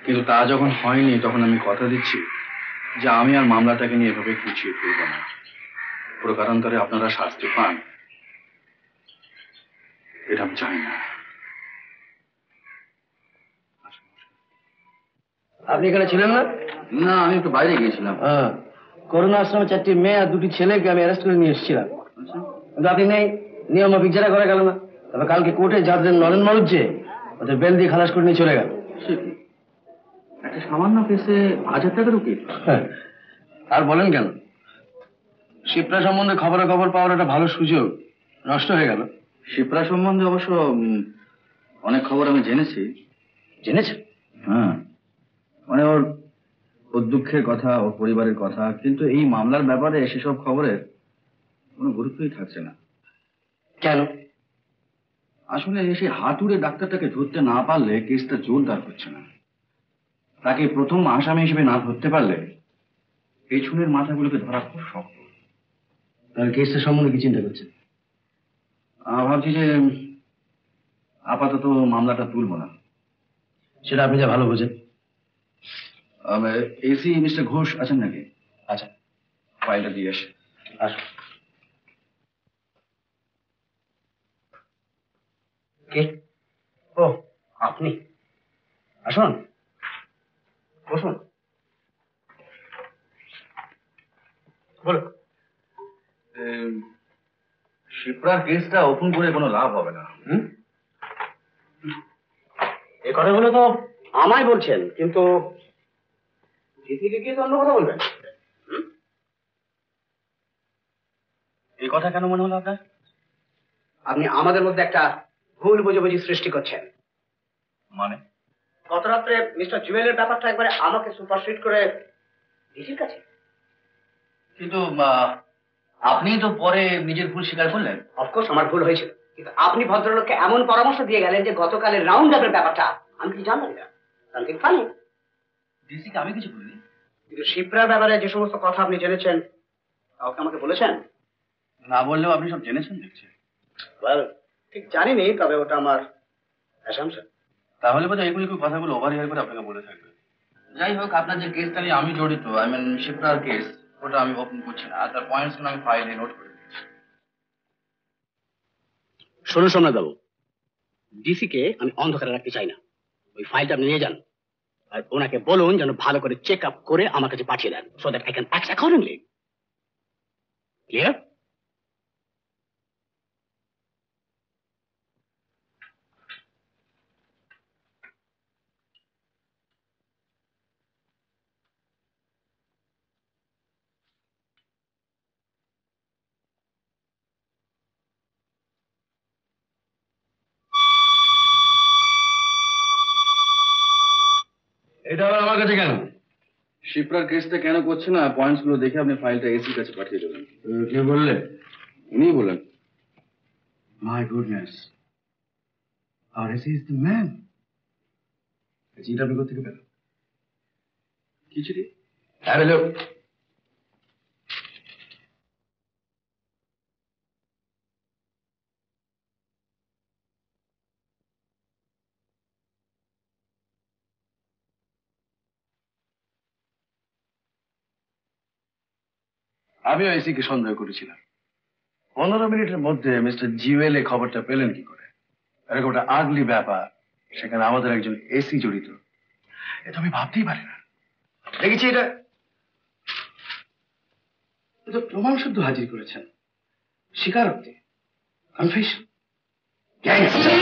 কিন্তু তা যখন হয়নি তখন আমি কথা দিচ্ছি যে আমি আর মামলাটাকে নিয়ে এভাবে গুছিয়ে তুলব না। প্রকারান্তরে আপনারা শাস্তি পান এটা আমি চাই না। আপনি এখানে ছিলেন না? না, আমি একটু বাইরে গিয়েছিলাম। করোনা আশ্রমে 4টি মেয়ে আর 2টি ছেলেকে আমি অ্যারেস্ট করে নিয়ে এসেছিলাম, কিন্তু আপনি নেই। নিয়ম মাফিক জেরা করা গেল না। তবে কালকে কোর্টে যাদের নরেন মরুজ্জে ওদের বেল দিয়ে খালাস করে নিয়ে চলে গেল। একটা সামান্য কেসে 1000 টাকার উকিল? আর বলেন কেন? শিপ্রা সম্বন্ধে খবরাখবর পাওয়ার একটা ভালো সুযোগ নষ্ট হয়ে গেল। শিপ্রা সম্বন্ধে অবশ্য অনেক খবর আমি জেনেছি। জেনেছেন? হ্যাঁ, মানে ওর দুঃখের কথা, ওর পরিবারের কথা, কিন্তু এই মামলার ব্যাপারে সেসব খবরের কোনো গুরুত্বই থাকছে না। কেন? আসলে সেই হাতুড়ে ডাক্তারটাকে ধরতে না পারলে কেসটা জোরদার হচ্ছে না। তাকে প্রথম আসামি হিসেবে না ধরতে পারলে পেছনের মাথাগুলোকে ধরা খুব শক্ত। তাহলে কেসটা সম্বন্ধে কি চিন্তা করছেন? ভাবছি যে আপাতত মামলাটা তুলব না। সেটা আপনি যা ভালো বোঝেন। এসি মিস্টার ঘোষ আছেন নাকি? আচ্ছা, ফাইলটা দিয়ে আসে। আসুন। কে? ও, আপনি আসুন, বসুন। বলুন। শিপ্রার কেসটা ওপেন করে কোনো লাভ হবে না। এই কথাগুলো তো আমায় বলছেন, কিন্তু দিদিকে কি অন্য কথা বলবেন? এই কথা কেন মনে হলো আপনার? আপনি আমাদের মধ্যে একটা ভুল বোঝাবুঝি সৃষ্টি করছেন। মানে? গত রাত্রে মিস্টার জুয়েলের ব্যাপারটা একবারে আমাকে সুপারসিড করে দিদির কাছে। কিন্তু আপনি তো পরে নিজের ভুল স্বীকার করলেন। অফকোর্স আমার ভুল হয়েছিল, কিন্তু আপনি ভদ্রলোককে এমন পরামর্শ দিয়ে গেলেন যে গতকালের রাউন্ড আপের ব্যাপারটা আমি কি জানলাম না। Something funny. ডিসিকে আমি কিছু বলিনি। কিন্তু শিপ্রার ব্যাপারে যে সমস্ত কথা আপনি জেনেছেন কাউকে আমাকে বলেছেন? না বললেও আপনি সব জেনেছেন দেখছি। ঠিক জানিনি, তবে ওটা আমার অ্যাসাম্পশন। তাহলে বোধহয় এগুলো কথাগুলো ওভার হিয়ার করে আপনাকে বলে থাকবে। যাই হোক, আপনার যে কেসটা নিয়ে আমি জড়িত, আই মিন শিপ্রার কেস, ওটা আমি ওপেন করছি না। আর তার পয়েন্টস আমি ফাইলে নোট করে দিচ্ছি। শোনো সোমনাথ বাবু, ডিসিকে আমি অন্ধকারে রাখতে চাই না। ওই ফাইলটা আপনি নিয়ে যান আর ওনাকে বলুন যেন ভালো করে চেক আপ করে আমার কাছে পাঠিয়ে দেন, so that I can act accordingly. Clear? এটা আবার আমার কাছে কেন? শিপ্রার কেসটা কেন করছে না পয়েন্টস গুলো দেখে আপনি ফাইলটা এসির কাছে পাঠিয়ে দেবেন। কে বললে? উনিই বললেন। মাই গুডনেস, আর এসি ইজ দ্য ম্যান। চিঠিটা আপনি কোথেকে পেলেন? কি চিঠি? হ্যাঁ, লোক আমিও এসিকে সন্দেহ করেছিলাম। 15 মিনিটের মধ্যে মিস্টার জিওয়েল এই খবরটা পেলেন কি করে? এরকম একটা আগলি ব্যাপার, সেখানে আমাদের একজন এসি জড়িত, এটা আমি ভাবতেই পারি না। দেখেছি এটা প্রমাণ শুদ্ধ হাজির করেছেন, স্বীকারোক্তি, কনফেশন, গ্যাংস্টার।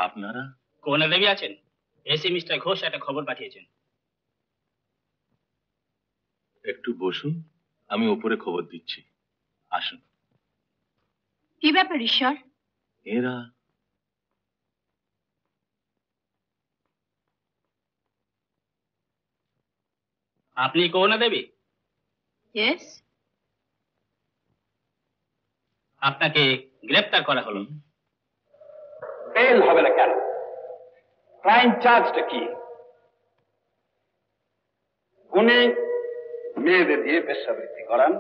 আপনারা? কোনা দেবী আছেন? এসি মিস্টার ঘোষ একটা খবর পাঠিয়েছেন। একটু বসুন, আমি ওপরে খবর দিচ্ছি। আসুন। কি ব্যাপার ঈশ্বর? এরা আপনি কোনা দেবী? ইয়েস। আপনাকে গ্রেফতার করা হলো। বেল হবে না কেন? ক্রাইম চার্জটা কি? উনি মেয়েদের দিয়ে বেশ্যাবৃত্তি করান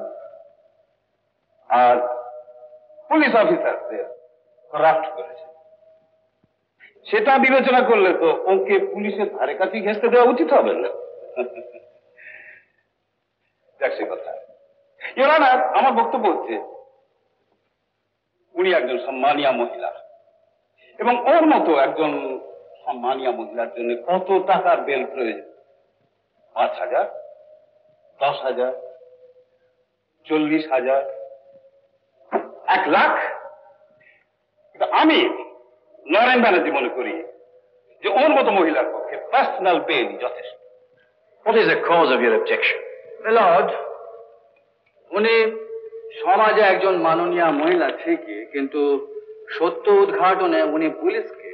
আর পুলিশ অফিসারদের করাপ্ট করেছেন। সেটা বিবেচনা করলে তো ওকে পুলিশের ধারে কাছে ঘেঁষতে দেওয়া উচিত হবে না। দেখ সে কথা। আমার বক্তব্য হচ্ছে উনি একজন সম্মানীয় মহিলা এবং ওর মতো একজন সম্মানীয় মহিলার জন্য কত টাকার বেল প্রয়োজন? 5,000, 10,000, 40,000, 1 লাখ? আমি নরেন ব্যানার্জি মনে করি যে ওর মতো মহিলার পক্ষে পার্সোনাল বেল যথেষ্ট। What is the cause of your objection? Lord, উনি সমাজে একজন মাননীয় মহিলা ঠিকই, কিন্তু সত্য উদ্ঘাটনে উনি পুলিশকে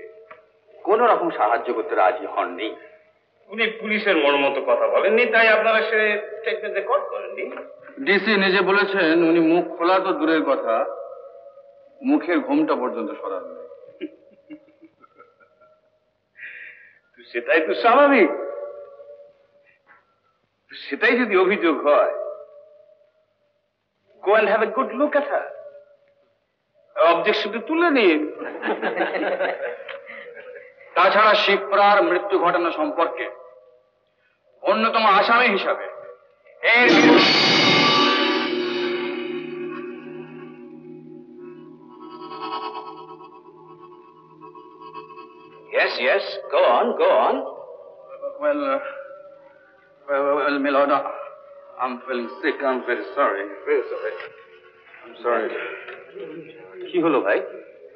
কোন রকম সাহায্য করতে রাজি হননি। উনি পুলিশের মর্মত কথা বলেননি, তাই আপনারা সে স্টেটমেন্ট রেকর্ড করেননি। ডিসি নিজে বলেছেন উনি মুখ খোলা তো দূরের কথা, মুখের ঘোমটা পর্যন্ত সরান না। সেটাই তো স্বাভাবিক। সেটাই যদি অভিযোগ হয়, go and have a good look at her. অবজেকশনটা তুলে নিন। তাছাড়া শিপ্রার মৃত্যু ঘটানো সম্পর্কে অন্যতম আসামি হিসাবে এর Yes, go on. Well, my lord, I'm feeling sick. I'm very sorry. I'm sorry. কি হলো ভাই?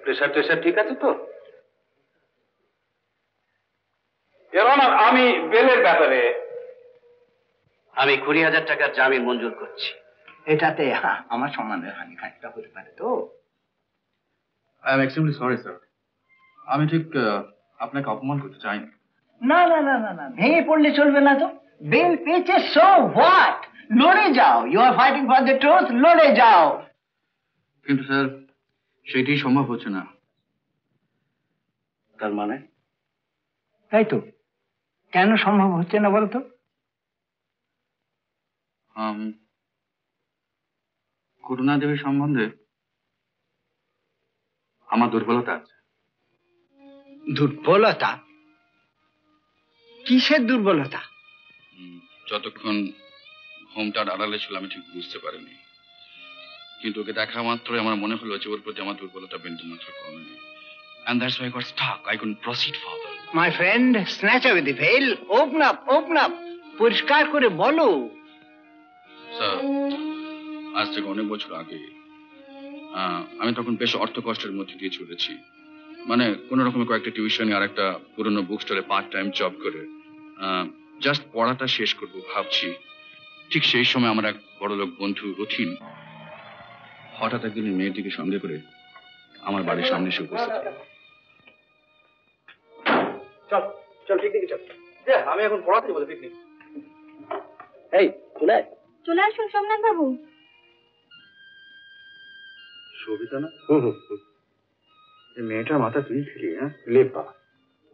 প্রেশার ঠিক আছে তো? আমি বেলের ব্যাপারে 20,000 টাকার জামিন মঞ্জুর করছি। এটাতে আমার সম্মানের হানি খানিকটা হতে পারে তো। I am extremely sorry, sir. আমি ঠিক আপনাকে অপমান করতে চাই না, ভেঙে পড়লে চলবে না তো। বেল পেয়েছে, সো হোয়াট? লড়ে যাও। You are fighting for the truth, লড়ে যাও। কিন্তু স্যার সেটি সম্ভব হচ্ছে না। তার মানে? তাই তো, কেন সম্ভব হচ্ছে না বলতো? করুণা দেবীর সম্বন্ধে আমার দুর্বলতা আছে। দুর্বলতা? কিসের দুর্বলতা? যতক্ষণ হোমটার আড়ালে ছিল আমি ঠিক বুঝতে পারিনি, কিন্তু ওকে দেখা মাত্রই আমার মনে হলো যে ওর প্রতি আমার দুর্বলতা বিন্দুমাত্র কমেনি। And that's why I got stuck. I couldn't proceed further. My friend, snatch away the veil. Open up. পরিষ্কার করে বলো। স্যার, আজ থেকে অনেক বছর আগে আমি তখন বেশ অর্থ কষ্টের মধ্যে দিয়ে চলেছি। মানে কোনো রকমের কয়েকটা টিউশনি আর একটা পুরনো বুক স্টলে পার্ট টাইম জব করে জাস্ট পড়াটা শেষ করব ভাবছি। ঠিক সেই সময় আমার এক বড়লোক বন্ধু রথিন হঠাৎ একদিন মেয়েটিকে সঙ্গে করে আমার বাড়ির সামনে এসে উপস্থিত হল। চল পিকনিকে চল। আমি এখন পড়াতে বলে পিকনিক। এই চলে আসুন সোমনাথ বাবু। সবিতা না? এই মেয়েটার মাথা তুই খেলি? হ্যাঁ লে বাবা,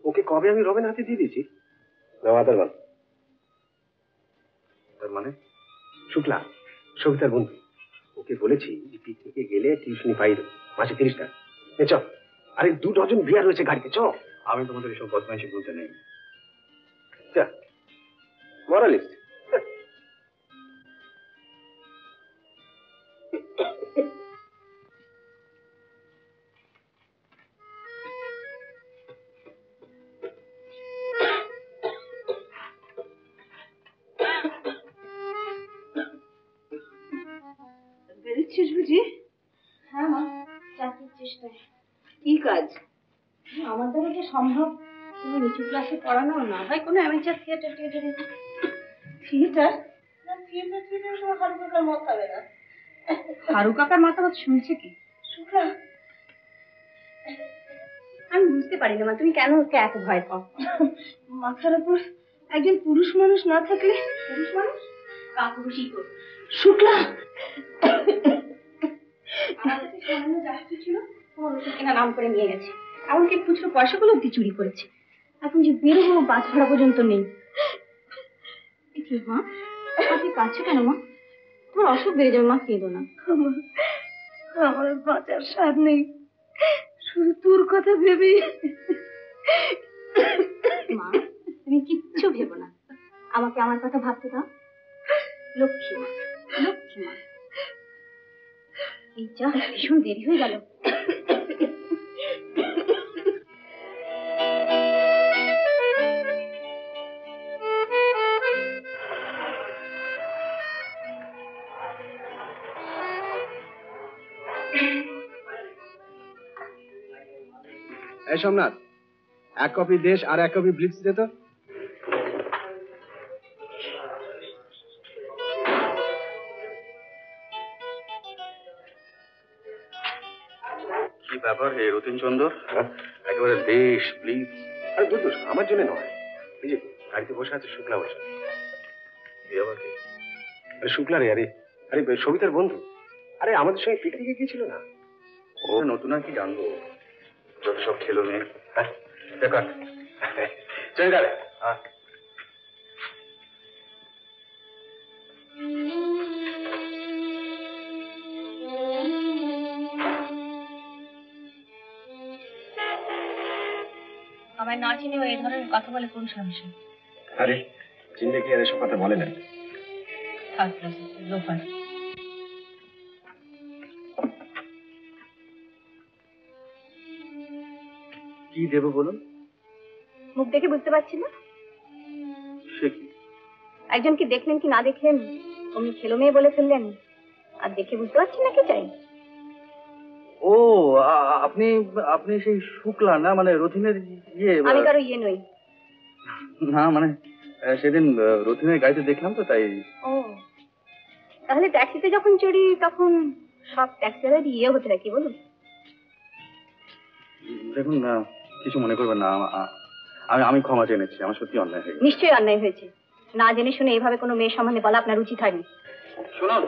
ওকে কবে আমি রবেন হাতে দিয়ে দিয়েছি। তার মানে শুক্লা, সবিতার বন্ধু। ওকে বলেছি যে পিকনিকে গেলে টিউশনি পাই দেবো, মাসে 30 টাকা। চল, আরে 2 ডজন বিয়ার রয়েছে গাড়িতে, চল। আমি তোমাদের এসব বদমাইশি বলতে নেই। মরালিস্ট। বেরোচ্ছিস বুঝি? হ্যাঁ মা, চাকরির চেষ্টায়। কি কাজ? আমার দ্বারা কি সম্ভব? তুমি নিচু ক্লাসে পড়ানো না হয় কোনো অ্যামেচার থিয়েটার থিয়েটার হারু কাকার মত হবে না। হারু কাকার মতামত শুনছে কি? আমি বুঝতে পারি না মা, তুমি কেন ওকে এত ভয় পাও? মাথার উপর একজন পুরুষ মানুষ না থাকলে? পুরুষ মানুষ কাপুরুষই তো। শুক্লা ছিল তোমার ওষুধ কেনা নাম করে নিয়ে গেছে, এমনকি খুচরো পয়সাগুলো অব্দি চুরি করেছে। এখন যে বেরোবো বাস ভাড়া পর্যন্ত নেই। মা আপনি কাঁদছো কেন মা? তোমার অসুখ বেড়ে যাবে মা, কেঁদো না। আমার বাঁচার স্বাদ নেই, শুধু তোর কথা ভেবে। মা তুমি কিচ্ছু ভেবো না, আমাকে আমার কথা ভাবতে দাও। লক্ষ্মী মা, লক্ষ্মী মা। এই যা ভীষণ দেরি হয়ে গেল। এই সোমনাথ, এক কপি দেশ আর এক কপি ব্লিটজ দে তো। কি ব্যাপার হে রতিন চন্দর, একেবারে দেশ প্লিজ? আরে দূর দূর, আমার জন্য নয়, এই যে গাড়িতে বসে আছে শুক্লা বসে। এ আবার কি? আরে শুক্লা রে, আরে আরে সবিতার বন্ধু, আরে আমাদের সঙ্গে পিকনিকে গিয়েছিল না? ও নতুন আর কি জানবো, যত সব খেলো মেয়ে। হ্যাঁ দেখাট চলে গেলে। আমার না চিনেও এই ধরনের কথা বলে কোন সাহসে? আরে চিনলে কি আর এসব কথা বলে না? কি দেবো বলুন? মুখ দেখে বুঝতে পারছি না। সে কি? একজন কি দেখলেন কি না দেখলেন অমনি ছেলে মেয়ে বলে ফেললেন, আর দেখে বুঝতে পারছি না কি চাই। ও আপনি আপনি সেই শুক্লা না, মানে রথিনের ইয়ে? আমি কারো ইয়ে নই। না মানে সেদিন রথিনের গাড়িতে দেখলাম তো তাই। ও তাহলে ট্যাক্সিতে যখন চড়ি তখন সব ট্যাক্সিওয়ালার ইয়ে হতে নাকি বলুন? দেখুন কিছু মনে করবেন না, আমি ক্ষমা চেয়ে নিচ্ছি, আমার সত্যি অন্যায় হয়েছে। নিশ্চয়ই অন্যায় হয়েছে, না জেনে শুনে এইভাবে কোনো মেয়ের সম্বন্ধে বলা আপনার উচিত হয়নি। শুনুন,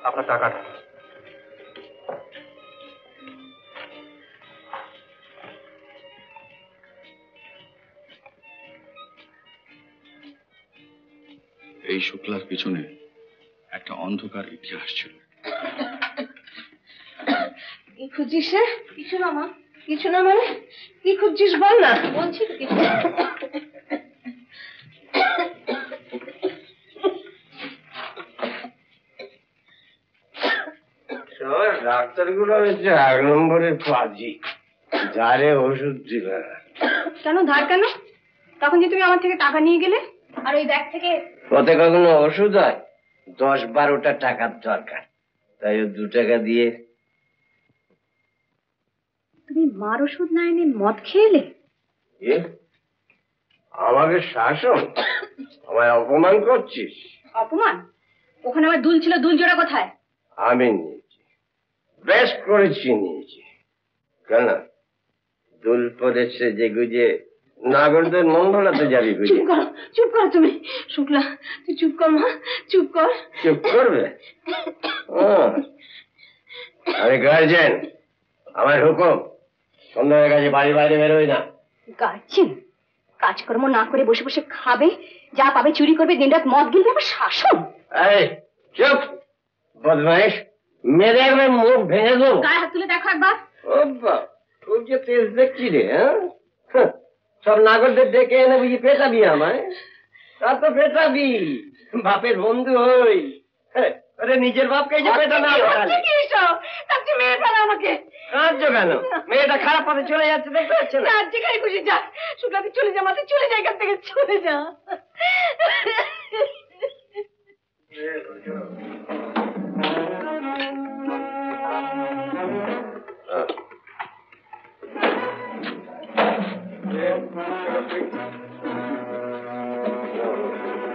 আপনার টাকাটা। এই শুক্লার পিছনে একটা অন্ধকার ইতিহাস ছিল। কি খুঁজছিস রে? কিছু না মা, কিছু না মানে কি খুঁজছিস বল না। বলছি তো কিছু। ডাক্তারগুলো হচ্ছে 1 নম্বরের পাজি, ধারে ওষুধ দিবে না। কেন ধার কেন? তখন যে তুমি আমার থেকে টাকা নিয়ে গেলে আর ওই ব্যাগ থেকে। ওতে কখনো ওষুধ হয়? 10-12টা টাকার দরকার, তাই 2 টাকা দিয়ে। তুমি মার ওষুধ না এনে মদ খেলে? আমাকে শাসন, আমায় অপমান করছিস? অপমান? ওখানে আমার দুল ছিল, দুল জোড়া কোথায়? আমি নিয়েছি, বেশ করেছি নিয়েছি। কেন দুল পরেছে যে গুজে নাগরদের মন ভোলাতে যাবি বুঝি? চুপ করো তুমি। শুক্লা তুই চুপ কর মা, চুপ কর। চুপ করবে? আরে গার্জেন, আমার হুকুম, সন্ধ্যার কাছে বাড়ি বাইরে বেরোই না। গার্জেন কাজকর্ম না করে বসে বসে খাবে, যা পাবে চুরি করবে, দিনরাত মদ গিলবে, আবার শাসন। এই চুপ বদমাইশ, মেরে একবার মুখ ভেঙে দেবো। গায়ে হাত তুলে দেখো একবার। ও বাবা, খুব যে তেজ দেখছি রে। হ্যাঁ, সব নাগরদের ডেকে এনে বুঝি পেটাবি আমায়? তা তো পেটাবি, বাপের বন্ধু হই। আরে নিজের বাপকে যে পেটা না মেয়ে ফেলা আমাকে। কাঁদছো কেন? মেয়েটা খারাপ পথে চলে যাচ্ছে, দেখতে পাচ্ছ না? যেখানে খুশি যা শুক্লা, তুই চলে যা মাথায়, চলে যা এখান থেকে, চলে যা।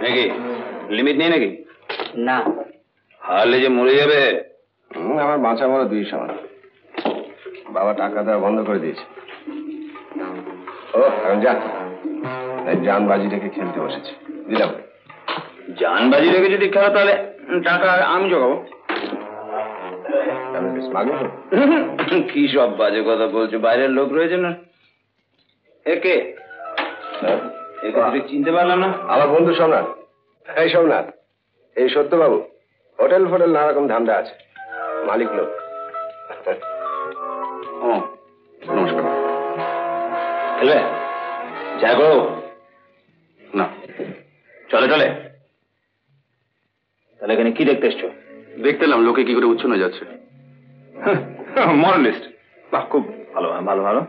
নাকি লিমিট নেই নাকি? না, হারলে যে মরে যাবে। আমার বাঁচা বড় 2 সমান। বাবা টাকা দেওয়া বন্ধ করে দিয়েছে। ও এখন যা, জানবাজি রেখে খেলতে বসেছে। দিলাম। জানবাজি রেখে যদি খেলো তাহলে টাকা আমি জোগাবো। কি সব বাজে কথা বলছো, বাইরের লোক রয়েছে না। একে একে তুই চিনতে পারলাম না। আমার বন্ধু সোমনাথ। এই সোমনাথ, এই সত্যবাবু হোটেল ফোটেল নানা রকম ধান্দা আছে, মালিক লোক। ও নমস্কার। খেলবে চা করো না? চলে চলে। তাহলে এখানে কি দেখতে এসছো? দেখতে এলাম লোকে কি করে উচ্ছন্ন যাচ্ছে। মরালিস্ট। বাহ, খুব ভালো ভালো ভালো।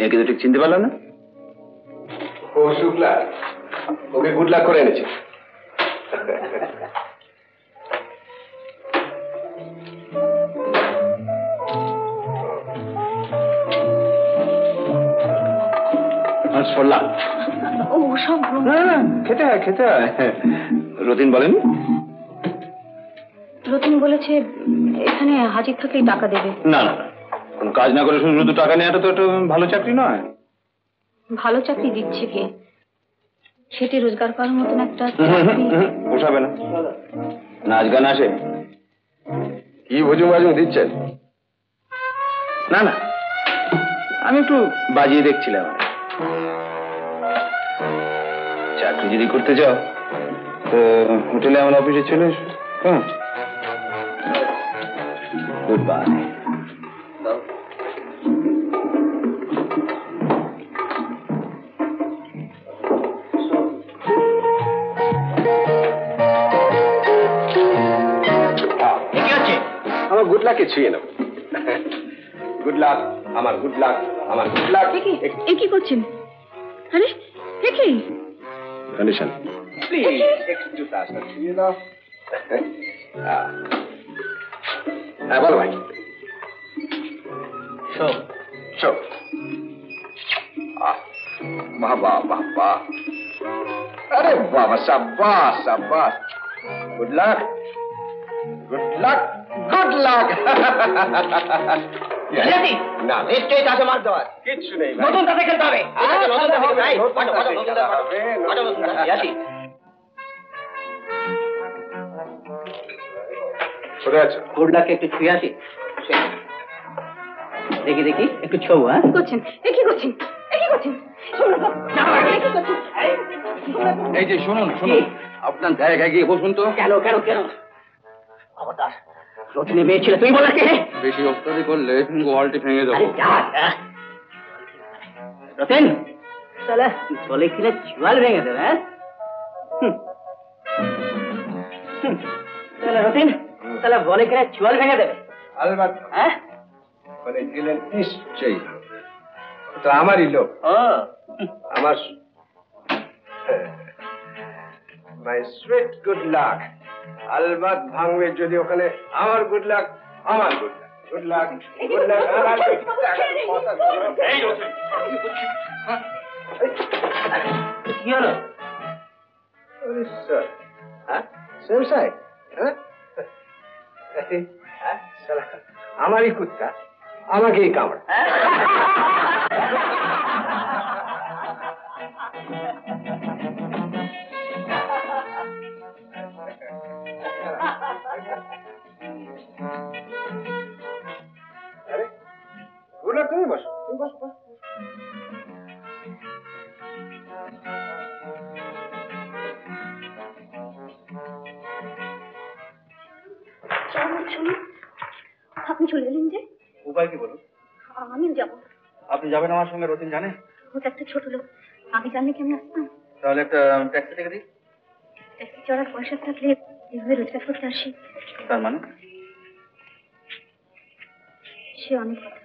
একে তো ঠিক চিনতে পারলাম না। ও শুক্লা, ওকে গুড লাক করে এনেছে। ও সব না, খেতে হয় খেতে হয়। রতিন বলেন? রতিন বলেছে এখানে হাজির থাকলেই টাকা দেবে। না না, কোন কাজ না করে শুধু শুধু টাকা নেওয়াটা তো একটা ভালো চাকরি নয়। ভালো চাকরি দিচ্ছে কে? সেটি রোজগার করার মতন একটা চাকরি পোষাবে না। নাচ গান আসে? কি ভুজুং বাজুং দিচ্ছেন? না না, আমি একটু বাজিয়ে দেখছিলাম। চাকরি যদি করতে চাও তো হোটেলে আমার অফিসে চলে এসো। হ্যাঁ, গুড বাই। আমার গুড লাকে ছুঁয়ে নেব। গুড লাক, আমার গুড লাক, আমার গুড লাক। এ কি করছেন? আরে এ কি কন্ডিশন? প্লিজ একটু তাড়াতাড়ি ছুঁয়ে দাও। হ্যাঁ বলো ভাই। শোক শোক। বাহ বাহ বাহ বাহ, আরে বাবা, সাব্বাস সাব্বাস। Good luck, good luck, good luck. না নিশ্চয়ই তাকে মারতে হয়, কিচ্ছু নেই। নতুন তাকে খেলতে হবে। গুড লাককে একটু ছুঁয়ে আসি। দেখি দেখি একটু ছৌ। হ্যাঁ কি করছেন? এ কি করছেন? এ কি করছেন? শুনুন তো, এ কি করছেন? এই যে শুনুন শুনুন, আপনার জায়গায় গিয়ে বসুন তো। কেন কেন কেন? খবরদার, রতিনের মেয়ে ছিল, তুই বলে কে? বেশি অস্তাদি করলে গোয়ালটি ভেঙে দেবো। রতিন তাহলে বলে কিনে চুয়াল ভেঙে দেবে। হ্যাঁ তাহলে রতিন তাহলে বলে কিনে চুয়াল ভেঙে দেবে। আলবাত। হ্যাঁ বলে গেলেন নিশ্চয়ই, তো আমারই লোক। আমার মাই সুইট গুড লাক আলবাত ভাঙবে যদি ওখানে আমার গুড লাক, আমার good luck, good luck, good luck. কি হলো? Same side. আমারই কুত্তা আমাকেই কামড়। আরে গুড লাক, তুমি বসো, তুমি বসো বসো। আপনি চলে এলেন যে? উপায় কি বলুন? আমিও যাবো। আপনি যাবেন আমার সঙ্গে? রতিন জানে? ও তো একটা ছোট লোক, আমি জানলে কেমন আসতাম? তাহলে একটা ট্যাক্সি থেকে দিই। ট্যাক্সি চড়ার পয়সা থাকলে এভাবে রোজগার করতে আসি। তার মানে সে অনেক কথা।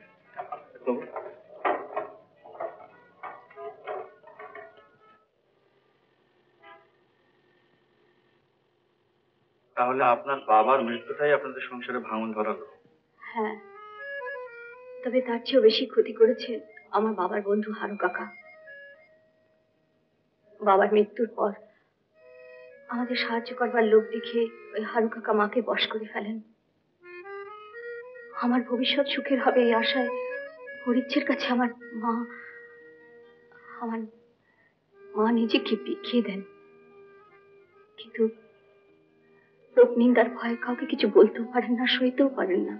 তাহলে আপনার বাবার মৃত্যুটাই আপনাদের সংসারে ভাঙন ধরালো? হ্যাঁ, তবে তার চেয়েও বেশি ক্ষতি করেছে আমার বাবার বন্ধু হারু কাকা। বাবার মৃত্যুর পর আমাদের সাহায্য করবার লোক দেখে ওই হারু কাকা মাকে বশ করে ফেলেন। আমার ভবিষ্যৎ সুখের হবে এই আশায় হরিচ্ছের কাছে আমার মা নিজেকে বিকিয়ে দেন। কিন্তু লোক নিন্দার ভয়ে কাউকে কিছু বলতেও পারেন না, সইতেও পারেন না।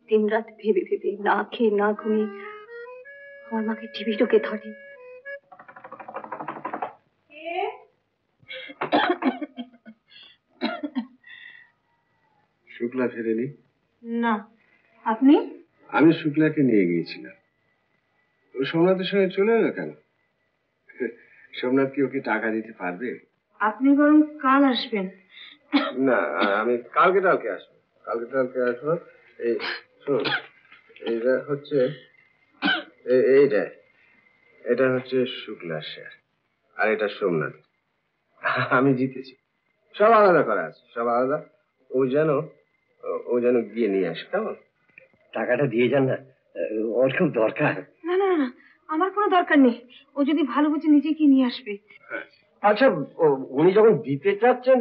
দিন রাত ভেবে ভেবে না খেয়ে না ঘুমিয়ে আমার মাকে টিভি ঢুকে ধরে। শুক্লা ফেরেনি? না, আপনি? আমি শুক্লাকে নিয়ে গিয়েছিলাম। ও সোমনাথের সঙ্গে চলে এলো কেন? সোমনাথ কি ওকে টাকা দিতে পারবে? আপনি বরং কাল আসবেন। না, আমি কালকে আসবো। আসবো। এই শোন, এইটা হচ্ছে এটা হচ্ছে শুক্লার শেয়ার, আর এটা সোমনাথ। আমি জিতেছি। সব আলাদা করা আছে, সব আলাদা। ও যেন গিয়ে নিয়ে আসে, কেমন? টাকাটা দিয়ে যান না, ওর খুব দরকার। না না না, আমার কোনো দরকার নেই। ও যদি ভালো বুঝে নিজে কি নিয়ে আসবে। আচ্ছা, উনি যখন দিতে চাচ্ছেন,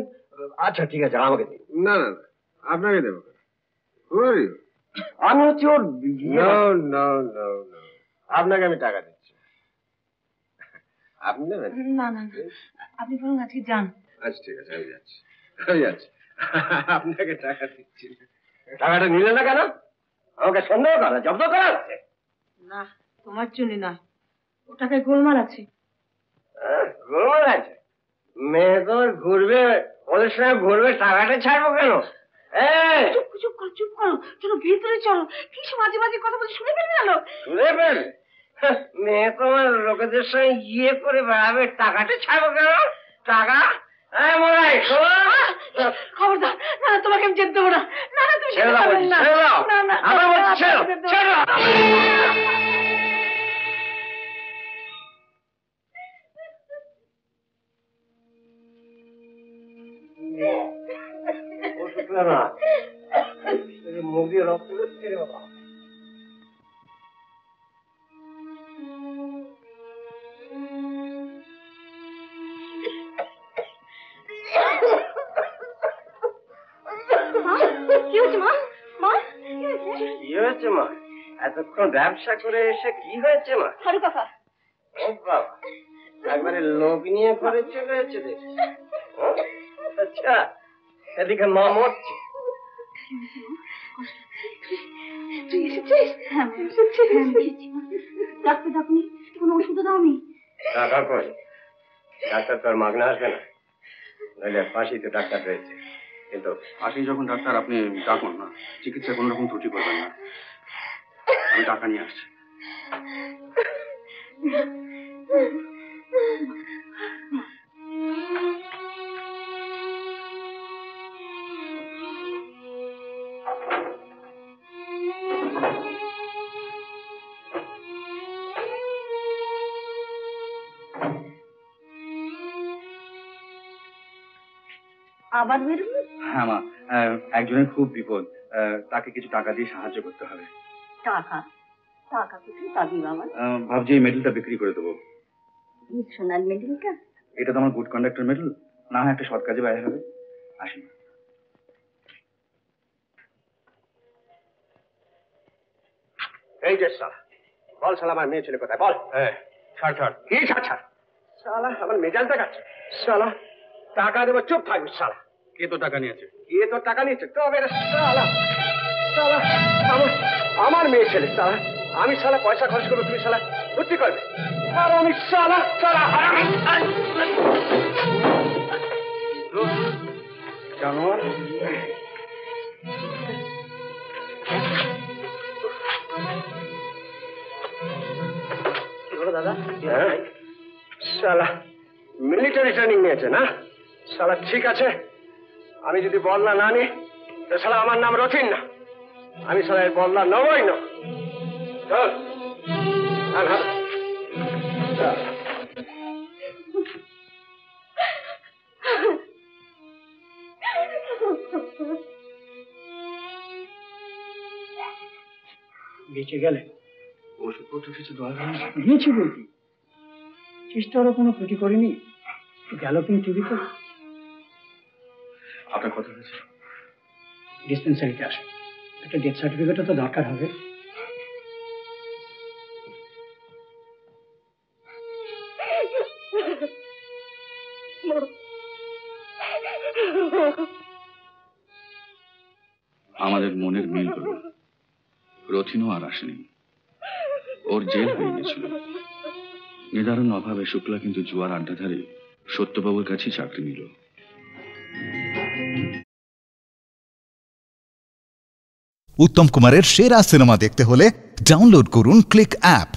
আচ্ছা ঠিক আছে, আমাকে দিন। না, আপনাকে দেবো। আমি হচ্ছে ওর। আপনাকে আমি টাকা দিচ্ছি। আপনি নেবেন? না না না, আপনি বরং আজকে যান। আচ্ছা ঠিক আছে, আমি যাচ্ছি। আপনাকে টাকা দিচ্ছি। টাকাটা নিলে না কেন? আমাকে সন্দেহ করা, জব্দ করা আছে? না, তোমার জন্য নয়, ও টাকায় গোলমাল আছে। গোলমাল আছে? মেয়ে তোমার ঘুরবে, ওদের সঙ্গে ঘুরবে, টাকাটা ছাড়বো কেন? চুপ করো, চলো ভেতরে চলো। কি সব মাঝে মাঝে কথা বলছি, শুনে ফেলবে গেল। শুনে ফেলবে? মেয়ে তোমার লোকেদের সঙ্গে গিয়ে করে বেড়াবে, টাকাটা ছাড়বো কেন? টাকা খবরদার, না না, তোমাকে আমি যেতে দেবো না। না না, তুমি ছেড়ে দাও, না না, আমার বলছি ছেড়ে দাও। মুখ দিয়ে রক্ত বেরোচ্ছে রে বাবা। কি হয়েছে মা? কি হয়েছে মা? এতক্ষণ ব্যবসা করে এসে কি হয়েছে মা? হারু কাকা। ও বাবা, একবারে লোক নিয়ে ঘরে চলে এসেছে দেখি। আচ্ছা, এদিকে মা মরছে। তুই এসেছিস? হ্যাঁ এসেছি। ডাক্তার ডাকুনি? কোনো ওষুধও দাওনি? টাকা কই? ডাক্তার তো আর মাগনা আসবে না, নইলে ফাঁসিতে ডাক্তার রয়েছে। কিন্তু ফাঁসি যখন ডাক্তার, আপনি ডাকুন না, চিকিৎসা কোনো রকম ত্রুটি করবেন না। আমি টাকা নিয়ে আসছি। আবার বেরোবে? হ্যাঁ মা, একজনের খুব বিপদ, তাকে কিছু টাকা দিয়ে সাহায্য করতে হবে। টাকা? টাকা কোথায় পাবি বাবা? ভাবছি এই মেডেলটা বিক্রি করে দেবো। সোনার মেডেলটা? এটা তো আমার গুড কন্ডাক্টর মেডেল, না হয় একটা সৎ কাজে ব্যয় হবে। আসি। এই যে শালা, বল শালা, আমার মেয়ে ছেলে কোথায় বল? ছাড়। কি ছাড়? শালা আমার মেজাজ দেখাচ্ছে। শালা টাকা দেবো, চুপ থাকবি শালা। কে তো টাকা নিয়েছে? কে তোর টাকা নিয়েছে? তবে শালা আমার মেয়ে ছেলে শালা, আমি শালা পয়সা খরচ করবো, তুমি শালা ভর্তি করবে। আর আমি শালা জানোয়ার। দাদা শালা মিলিটারি ট্রেনিং নিয়েছে না শালা? ঠিক আছে, আমি যদি বল্লা না নিই তো শালা আমার নাম রথিন না, আমি শালা এর বল্লা নেবই না। চল বেঁচে গেলে ওষুধপত্র কিছু দরকার দিয়েছি বলছি, চেষ্টারও কোনো ক্ষতি করিনি। একটু গ্যালোপিং টিভি তো আপনার কথা হয়েছে? ডিসপেন্সারিতে আসে, একটা ডেথ সার্টিফিকেটও তো দরকার হবে। আমাদের মনের মিল হলো, রথিনও আর আসেনি, ওর জেল হয়ে গেছিল। নিদারুণ অভাবে শুক্লা কিন্তু জুয়ার আড্ডাধারে সত্যবাবুর কাছেই চাকরি নিল। উত্তম কুমারের সেরা সিনেমা দেখতে হলে ডাউনলোড করুন ক্লিক অ্যাপ।